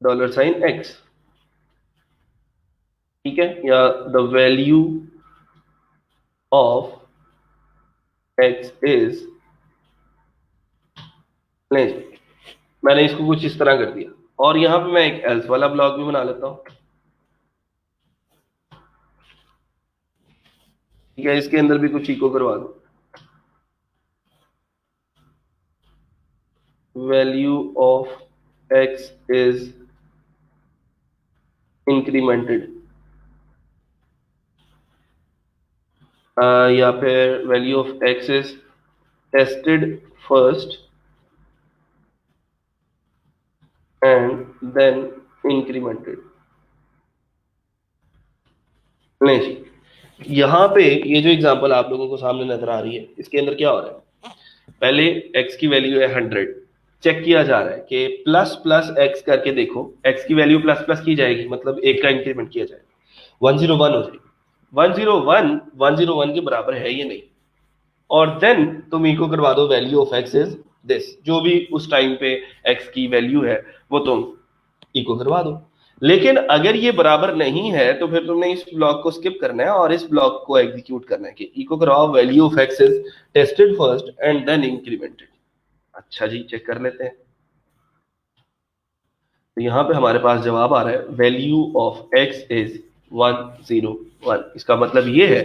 डॉलर साइन एक्स। ठीक है, या the value of X is, नहीं मैंने इसको कुछ इस तरह कर दिया और यहां पे मैं एक एल्स वाला ब्लॉक भी बना लेता हूं। ठीक है, इसके अंदर भी कुछ इको करवा दो, value of X is incremented, या फिर value of X is tested first and then incremented. नहीं जी, यहाँ पे ये जो एग्जांपल आप लोगों को सामने नजर आ रही है, इसके अंदर क्या हो रहा है, पहले x की वैल्यू है 100, चेक किया जा रहा है कि प्लस प्लस x करके देखो, x की वैल्यू प्लस प्लस की जाएगी, मतलब एक का इंक्रीमेंट किया जाएगा, 101 हो जाएगी, 101 101 के बराबर है ये नहीं, और देन तुम इको करवा दो value of x is this, जो भी उस टाइम पे x की वैल्यू है वो तुम इको करवा दो। लेकिन अगर ये बराबर नहीं है तो फिर तुमने इस ब्लॉक को स्किप करना है और इस ब्लॉक को एग्जीक्यूट करना है कि इको करवाओ value of X is tested first and then incremented. अच्छा जी, चेक कर लेते हैं। तो यहाँ पे हमारे पास जवाब आ रहा है वैल्यू ऑफ एक्स इज 101। इसका मतलब ये है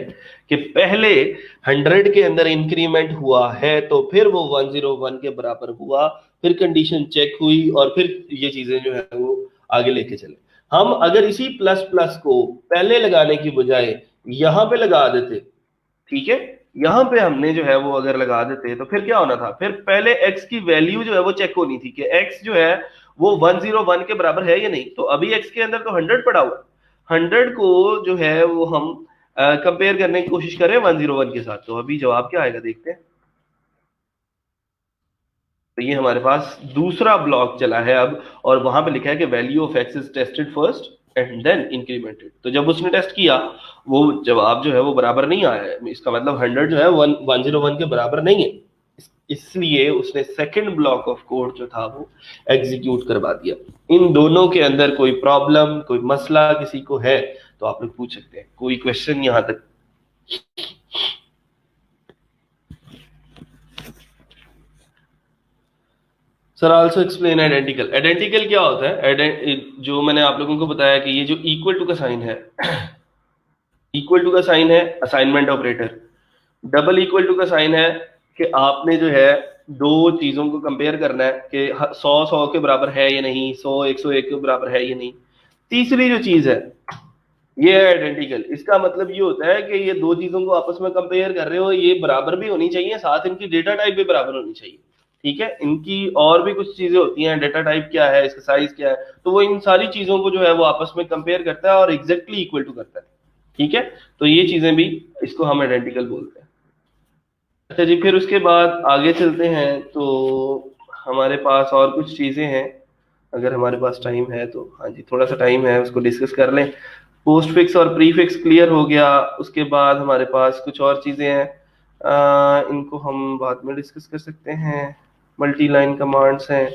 कि पहले 100 के अंदर इंक्रीमेंट हुआ है तो फिर वो 101 के बराबर हुआ, फिर कंडीशन चेक हुई और फिर ये चीजें जो है वो आगे लेके चले। हम अगर इसी प्लस प्लस को पहले लगाने की बजाय यहां पे लगा देते, ठीक है, यहां पे हमने जो है वो अगर लगा देते तो फिर क्या होना था, फिर पहले x की वैल्यू जो है वो चेक होनी थी कि x जो है वो 101 के बराबर है या नहीं। तो अभी x के अंदर तो 100 पड़ा हुआ, 100 को जो है वो हम कंपेयर करने की कोशिश करें 101 के साथ, तो अभी जवाब क्या आएगा देखते हैं। तो ये हमारे पास दूसरा ब्लॉक चला है अब, और वहां पे लिखा है कि value of X is tested first and then incremented. तो जब उसने टेस्ट किया वो जवाब जो है वो बराबर नहीं आया है, इसका मतलब 100 जो है 101 के बराबर नहीं है, इसलिए उसने सेकंड ब्लॉक ऑफ कोड जो था वो एग्जीक्यूट करवा दिया। इन दोनों के अंदर कोई प्रॉब्लम, कोई मसला किसी को है तो आप लोग पूछ सकते हैं, कोई क्वेश्चन यहां तक? Sir also explain identical. Identical क्या होता है? जो मैंने आप लोगों को बताया कि ये जो इक्वल टू का साइन है, इक्वल टू का साइन है assignment operator, double equal to का साइन है कि आपने जो है दो चीजों को कंपेयर करना है कि 100 के बराबर है या नहीं, 101 के बराबर है या नहीं। तीसरी जो चीज है ये है आइडेंटिकल। इसका मतलब ये होता है कि ये दो चीजों को आपस में कंपेयर कर रहे हो, ये बराबर भी होनी चाहिए, साथ इनकी डेटा टाइप भी बराबर होनी चाहिए। ठीक है, इनकी और भी कुछ चीजें होती हैं, डेटा टाइप क्या है, इसका साइज क्या है, तो वो इन सारी चीजों को जो है वो आपस में कंपेयर करता है और एग्जैक्टली इक्वल टू करता है। ठीक है, तो ये चीजें भी, इसको हम आइडेंटिकल बोलते हैं। अच्छा जी, फिर उसके बाद आगे चलते हैं तो हमारे पास और कुछ चीजें हैं, अगर हमारे पास टाइम है तो। हाँ जी, थोड़ा सा टाइम है, उसको डिस्कस कर लें। पोस्ट फिक्स और प्री फिक्स क्लियर हो गया। उसके बाद हमारे पास कुछ और चीजें हैं, इनको हम बाद में डिस्कस कर सकते हैं। मल्टी लाइन कमांड्स हैं,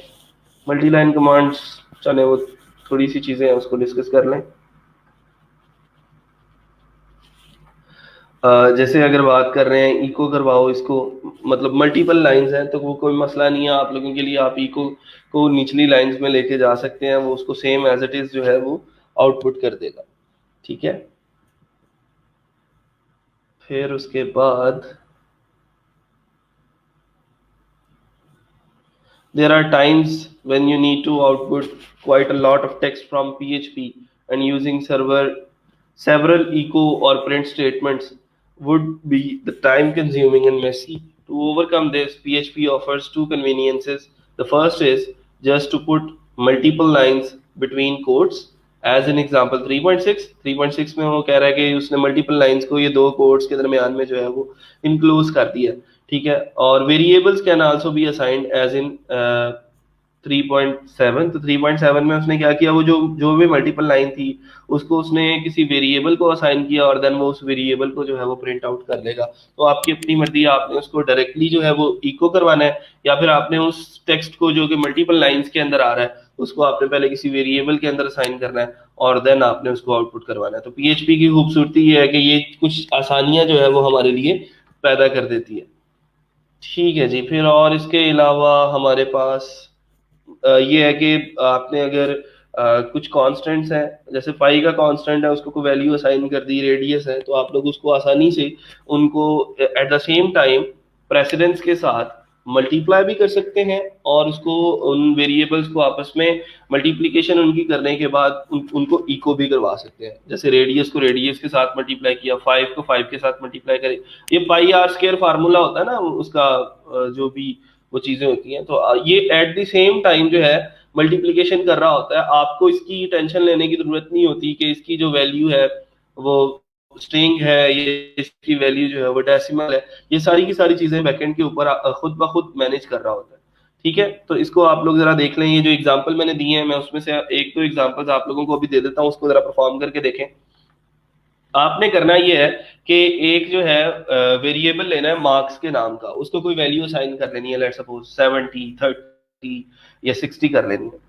मल्टी लाइन कमांड्स चले वो थोड़ी सी चीजें हैं, उसको डिस्कस कर लें। जैसे अगर बात कर रहे हैं इको करवाओ इसको, मतलब मल्टीपल लाइंस हैं तो वो कोई मसला नहीं है आप लोगों के लिए, आप इको को निचली लाइंस में लेके जा सकते हैं, वो उसको सेम एज इट इज जो है वो आउटपुट कर देगा। ठीक है, फिर उसके बाद there are times when you need to output quite a lot of text from PHP, and using several echo or print statements would be the time consuming and messy. To overcome this, PHP offers two conveniences. The first is just to put multiple lines between quotes. As an example 3.6 में वो कह रहा है कि उसने multiple lines को ये दो कोड्स के दरमियान में जो है वो इनक्लोज कर दिया। ठीक है, और variables can also be assigned as in 3.7, तो 3.7 में उसने क्या किया, वो जो जो भी मल्टीपल लाइन थी उसको उसने किसी वेरिएबल को असाइन किया और देन वो उस वेरिएबल को जो है वो प्रिंट आउट कर लेगा। तो आपकी अपनी मर्जी है, आपने उसको डायरेक्टली जो है वो इको करवाना है, या फिर आपने उस टेक्स्ट को जो कि मल्टीपल लाइंस के अंदर आ रहा है उसको आपने पहले किसी वेरिएबल के अंदर असाइन करना है और देन आपने उसको आउटपुट करवाना है। तो पीएचपी की खूबसूरती ये है कि ये कुछ आसानियां जो है वो हमारे लिए पैदा कर देती है। ठीक है जी, फिर और इसके अलावा हमारे पास ये है कि आपने अगर कुछ कांस्टेंट्स हैं, जैसे पाई का कांस्टेंट है उसको कोई वैल्यू असाइन कर दी, रेडियस है, तो आप लोग उसको आसानी से उनको at the same time precedence के साथ मल्टीप्लाई भी कर सकते हैं और उसको उन वेरिएबल्स को आपस में मल्टीप्लिकेशन उनकी करने के बाद उनको इको भी करवा सकते हैं। जैसे रेडियस को रेडियस के साथ मल्टीप्लाई किया, 5 को 5 के साथ मल्टीप्लाई करें, ये पाई आर स्क्वायर फार्मूला होता है ना उसका, जो भी वो चीजें होती हैं, तो ये एट द सेम टाइम जो है मल्टीप्लिकेशन कर रहा होता है। आपको इसकी टेंशन लेने की जरूरत नहीं होती कि इसकी जो वैल्यू है वो स्ट्रिंग है, ये इसकी वैल्यू जो है वो डेसिमल है। ये सारी की सारी चीजें बैकएंड के ऊपर खुद ब खुद मैनेज कर रहा होता है। ठीक है, तो इसको आप लोग जरा देख लें, ये जो एग्जांपल मैंने दिए हैं मैं उसमें से एक दो एग्जांपल्स आप लोगों को अभी दे देता हूँ, उसको जरा परफॉर्म करके देखें। आपने करना ये है कि एक जो है वेरिएबल लेना है मार्क्स के नाम का, उसको कोई वैल्यू असाइन कर लेनी है, लेट्स सपोज 70, 30 या 60 कर लेनी है,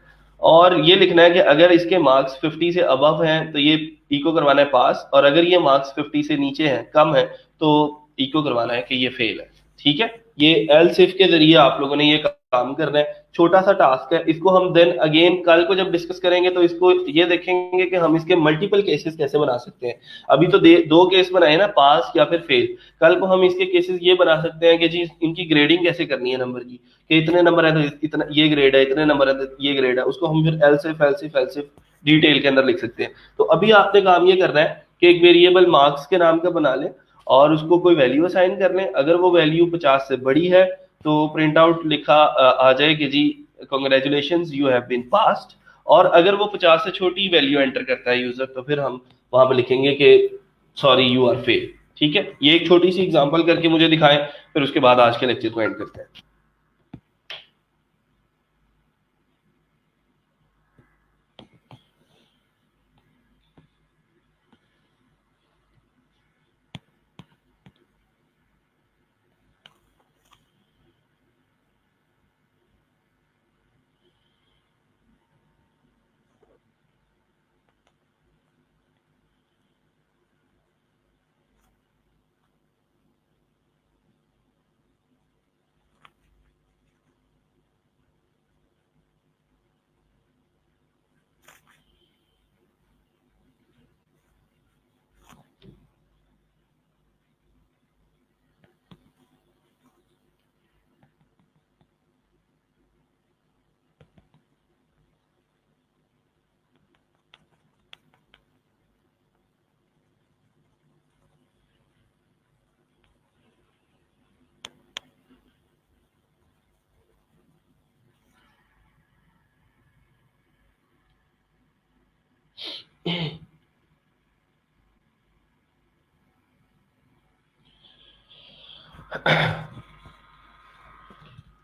और ये लिखना है कि अगर इसके मार्क्स 50 से अबव हैं तो ये इको करवाना है पास, और अगर ये मार्क्स 50 से नीचे हैं, कम है, तो इको करवाना है कि ये फेल है। ठीक है, ये एल्स इफ के जरिए आप लोगों ने ये काम करना है। छोटा सा टास्क है, इसको हम देन अगेन कल को जब डिस्कस करेंगे तो इसको ये देखेंगे कि हम इसके मल्टीपल केसेस कैसे बना सकते हैं। अभी तो दो केस बनाए ना, पास या फिर फेल, कल को हम इसके केसेस ये बना सकते हैं कि जी इनकी ग्रेडिंग कैसे करनी है नंबर की, कि इतने नंबर है तो इतना ये ग्रेड है, इतने नंबर है तो ये ग्रेड है, उसको हम फिर एलसिफ एलसिफ एलसिफ डिटेल के अंदर लिख सकते हैं। तो अभी आपने काम ये करना है कि एक वेरिएबल मार्क्स के नाम का बना लें और उसको कोई वैल्यू असाइन कर लें। अगर वो वैल्यू 50 से बड़ी है तो प्रिंट आउट लिखा आ जाए कि जी congratulation you have been passed, और अगर वो 50 से छोटी वैल्यू एंटर करता है यूजर तो फिर हम वहां पर लिखेंगे कि सॉरी यू आर फेल। ठीक है, ये एक छोटी सी एग्जांपल करके मुझे दिखाएं, फिर उसके बाद आज के लेक्चर को एंड करते हैं।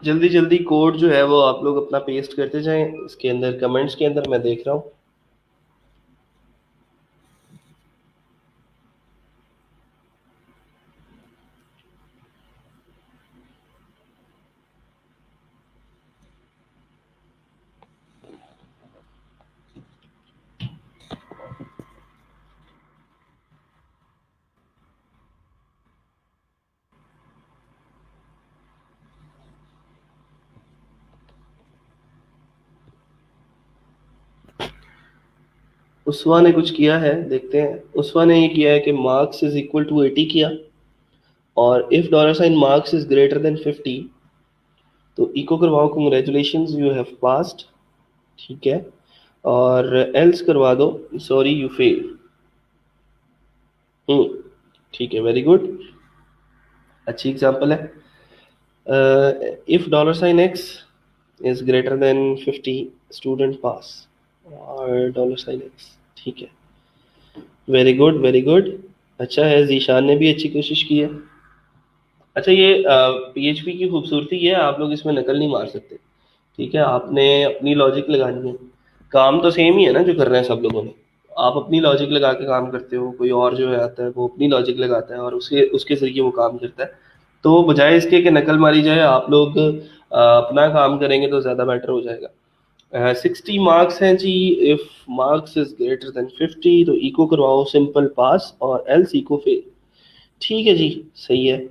जल्दी जल्दी कोड जो है वो आप लोग अपना पेस्ट करते जाएं इसके अंदर, कमेंट्स के अंदर मैं देख रहा हूँ। उसवा ने कुछ किया है, देखते हैं। उसवा ने ये किया है कि मार्क्स इज इक्वल टू 80 किया, और if dollar sign marks is greater than 50 तो इको करवाओ कंग्रेचुलेशंस यू हैव पास्ड। ठीक है, और एल्स करवा दो सॉरी यू फेल। ठीक है, वेरी गुड, अच्छी एग्जांपल है। If dollar sign X is greater than 50 student पास, और डॉलर साइन एक्स। ठीक है, वेरी गुड वेरी गुड, अच्छा है, जीशान ने भी अच्छी कोशिश की है। अच्छा, ये पीएचपी की खूबसूरती ये है, आप लोग इसमें नकल नहीं मार सकते। ठीक है, आपने अपनी लॉजिक लगानी है। काम तो सेम ही है ना जो कर रहे हैं सब लोगों ने। आप अपनी लॉजिक लगा के काम करते हो, कोई और जो है आता है वो अपनी लॉजिक लगाता है और उसके उसके जरिए वो काम करता है। तो बजाय इसके कि नकल मारी जाए, आप लोग अपना काम करेंगे तो ज़्यादा बेटर हो जाएगा। 60 मार्क्स हैं जी। If marks is greater than 50 तो इको करवाओ सिंपल पास और एल्स इको फेल। ठीक है जी, सही है।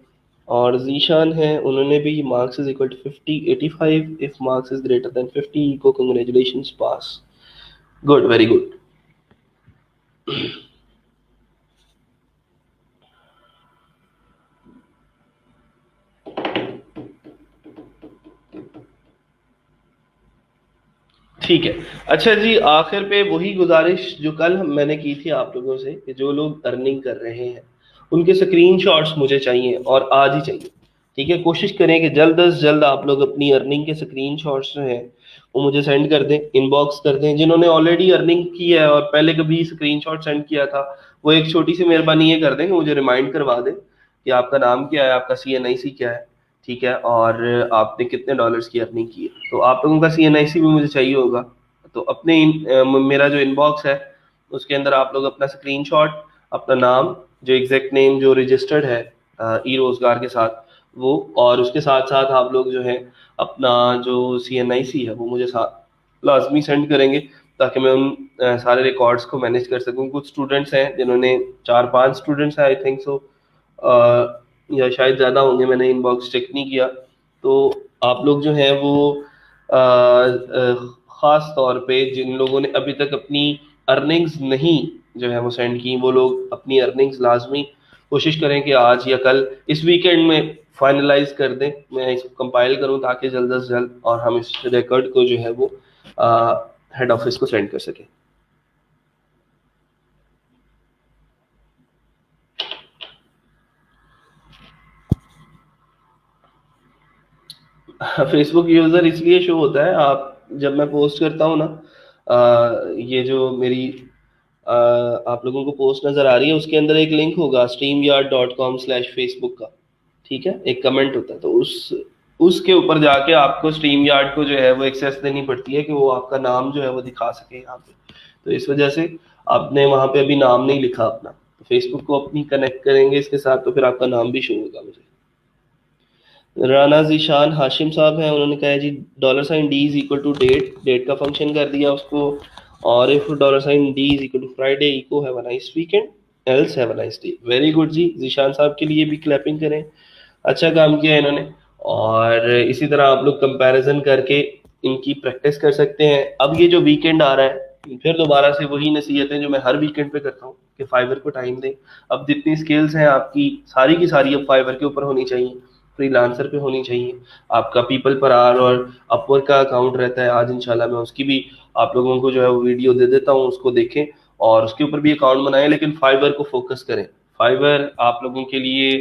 और जीशान है, उन्होंने भी marks is equal to 50 85 if marks is greater than 50 को congratulations pass. Good, very good. ठीक है। अच्छा जी, आखिर पे वही गुजारिश जो कल मैंने की थी आप लोगों से कि जो लोग अर्निंग कर रहे हैं उनके स्क्रीनशॉट्स मुझे चाहिए और आज ही चाहिए। ठीक है, कोशिश करें कि जल्द से जल्द आप लोग अपनी अर्निंग के स्क्रीनशॉट्स जो हैं वो मुझे सेंड कर दें, इनबॉक्स कर दें। जिन्होंने ऑलरेडी अर्निंग की है और पहले कभी स्क्रीनशॉट सेंड किया था, वो एक छोटी सी मेहरबानी ये कर दें कि मुझे रिमाइंड करवा दें कि आपका नाम क्या है, आपका CNIC क्या है, ठीक है, और आपने कितने डॉलर्स की अर्निंग की है। तो आप लोगों का CNIC भी मुझे चाहिए होगा। तो अपने मेरा जो इनबॉक्स है उसके अंदर आप लोग अपना स्क्रीनशॉट, अपना नाम, जो एग्जैक्ट नेम जो रजिस्टर्ड है ई रोजगार के साथ वो, और उसके साथ साथ आप लोग जो है अपना जो CNIC है वो मुझे साथ लाजमी सेंड करेंगे, ताकि मैं उन सारे रिकॉर्ड्स को मैनेज कर सकूं। कुछ स्टूडेंट्स हैं जिन्होंने, 4-5 स्टूडेंट्स हैं आई थिंक सो, या शायद ज़्यादा होंगे, मैंने इनबॉक्स चेक नहीं किया। तो आप लोग जो हैं वो ख़ास तौर पे जिन लोगों ने अभी तक अपनी अर्निंग्स नहीं जो है वो सेंड की, वो लोग अपनी अर्निंग्स लाजमी कोशिश करें कि आज या कल इस वीकेंड में फाइनलाइज कर दें, मैं इसको कंपाइल करूं ताकि जल्द से जल्द और हम इस रिकॉर्ड को जो है वो हेड ऑफिस को सेंड कर सकें। फेसबुक यूजर इसलिए शो होता है, आप जब मैं पोस्ट करता हूँ ना, ये जो मेरी आप लोगों को पोस्ट नजर आ रही है उसके अंदर एक लिंक होगा streamyard.com/facebook का। ठीक है, एक कमेंट होता है, तो उसके ऊपर जाके आपको स्ट्रीम यार्ड को जो है वो एक्सेस देनी पड़ती है कि वो आपका नाम जो है वो दिखा सके यहाँ पे। तो इस वजह से आपने वहां पे अभी नाम नहीं लिखा अपना, तो फेसबुक को अपनी कनेक्ट करेंगे इसके साथ तो फिर आपका नाम भी शो होगा मुझे। राना जीशान हाशिम साहब हैं, उन्होंने कहा है जी $D is equal to date, date का फंक्शन कर दिया उसको। और if $D is equal to Friday echo have a nice weekend else have a nice day. Very good जी, जीशान साहब के लिए भी क्लैपिंग करें, अच्छा काम किया इन्होंने। और इसी तरह आप लोग कंपैरिजन करके इनकी प्रैक्टिस कर सकते हैं। अब ये जो वीकेंड आ रहा है, फिर दोबारा से वही नसीहतें जो मैं हर वीकेंड पे करता हूँ कि फाइवर को टाइम दें। अब जितनी स्किल्स हैं आपकी सारी की सारी अब फाइवर के ऊपर होनी चाहिए, फ्रीलांसर पे होनी चाहिए। आपका पीपल पर आवर और अपवर्क का अकाउंट रहता है, आज इंशाल्लाह मैं उसकी भी आप लोगों को जो है वो वीडियो दे देता हूँ, उसको देखें और उसके ऊपर भी अकाउंट बनाएं। लेकिन फाइवर को फोकस करें, फाइवर आप लोगों के लिए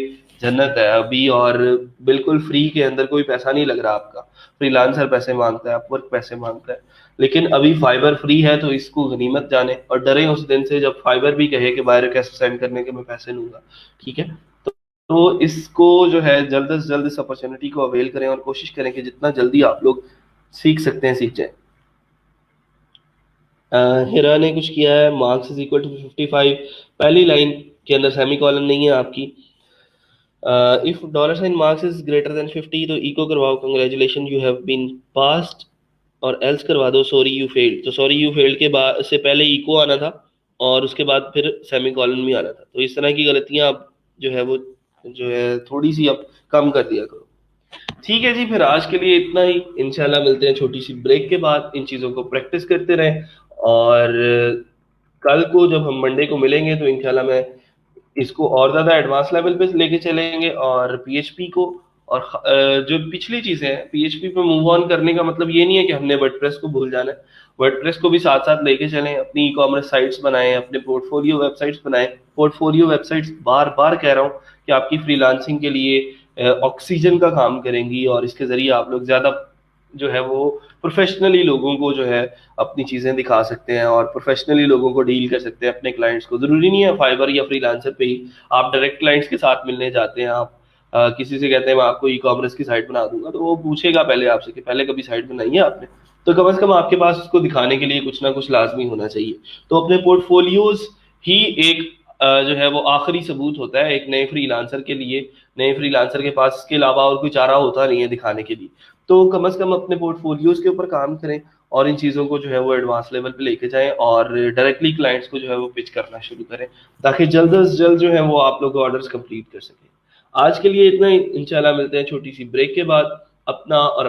जन्नत है अभी, और बिल्कुल फ्री के अंदर कोई पैसा नहीं लग रहा आपका। फ्रीलांसर पैसे मांगता है, अपवर्क पैसे मांगता है, लेकिन अभी फाइबर फ्री है तो इसको गनीमत जाने और डरे उस दिन से जब फाइबर भी कहे कि बाहर कैसे सेंड करने के मैं पैसे लूंगा। ठीक है, तो इसको जो है जल्द से जल्द इस अपॉर्चुनिटी को अवेल करें और कोशिश करें कि जितना जल्दी आप लोग सीख सकते हैं सीख जाएं। हिरा ने कुछ किया है, मार्क्स इज इक्वल टू 55, पहली लाइन के अंदर सेमी कॉलन नहीं है आपकी। If $marks is greater than 50 तो इको करवाओ congratulation you have been passed, और एल्स करवा दो सॉरी यू फेल्ड। तो सॉरी यू फेल्ड के बाद से पहले इको आना था और उसके बाद फिर सेमी कॉलन भी आना था। तो इस तरह की गलतियां आप जो है वो जो है थोड़ी सी आप कम कर दिया करो। ठीक है जी, फिर आज के लिए इतना ही। इंशाल्लाह मिलते हैं छोटी सी ब्रेक के बाद, इन चीज़ों को प्रैक्टिस करते रहें। और कल को जब हम मंडे को मिलेंगे तो इंशाल्लाह मैं इसको और ज़्यादा एडवांस लेवल पे लेके चलेंगे और PHP को और जो पिछली चीज़ें हैं PHP पे मूव ऑन करने का मतलब ये नहीं है कि हमने वर्डप्रेस को भूल जाना है। वर्डप्रेस को भी साथ साथ लेके चलें, अपनी ई-कॉमर्स साइट्स बनाएं, अपने पोर्टफोलियो वेबसाइट्स बनाएं। पोर्टफोलियो वेबसाइट्स बार बार कह रहा हूँ कि आपकी फ्रीलांसिंग के लिए ऑक्सीजन का काम करेंगी और इसके ज़रिए आप लोग ज़्यादा जो है वो प्रोफेशनली लोगों को जो है अपनी चीज़ें दिखा सकते हैं और प्रोफेशनली लोगों को डील कर सकते हैं अपने क्लाइंट्स को। ज़रूरी नहीं है फाइबर या फ्रीलांसर पे ही आप डायरेक्ट क्लाइंट्स के साथ मिलने जाते हैं, आप किसी से कहते हैं मैं आपको ई कॉमर्स की साइट बना दूंगा, तो वो पूछेगा पहले आपसे कि पहले कभी साइट बनाई है आपने। तो कम से कम आपके पास उसको दिखाने के लिए कुछ ना कुछ लाजमी होना चाहिए। तो अपने पोर्टफोलियोज ही एक जो है वो आखिरी सबूत होता है एक नए फ्रीलांसर के लिए। नए फ्रीलांसर के पास इसके अलावा और कोई चारा होता नहीं है दिखाने के लिए। तो कम से कम अपने पोर्टफोलियोज के ऊपर काम करें और इन चीज़ों को जो है वो एडवांस लेवल पे लेके जाएं और डायरेक्टली क्लाइंट्स को जो है वो पिच करना शुरू करें, ताकि जल्द से जल्द जो है वो आप लोग ऑर्डर्स कंप्लीट कर सकें। आज के लिए इतना ही, इंशाल्लाह मिलते हैं छोटी सी ब्रेक के बाद। अपना और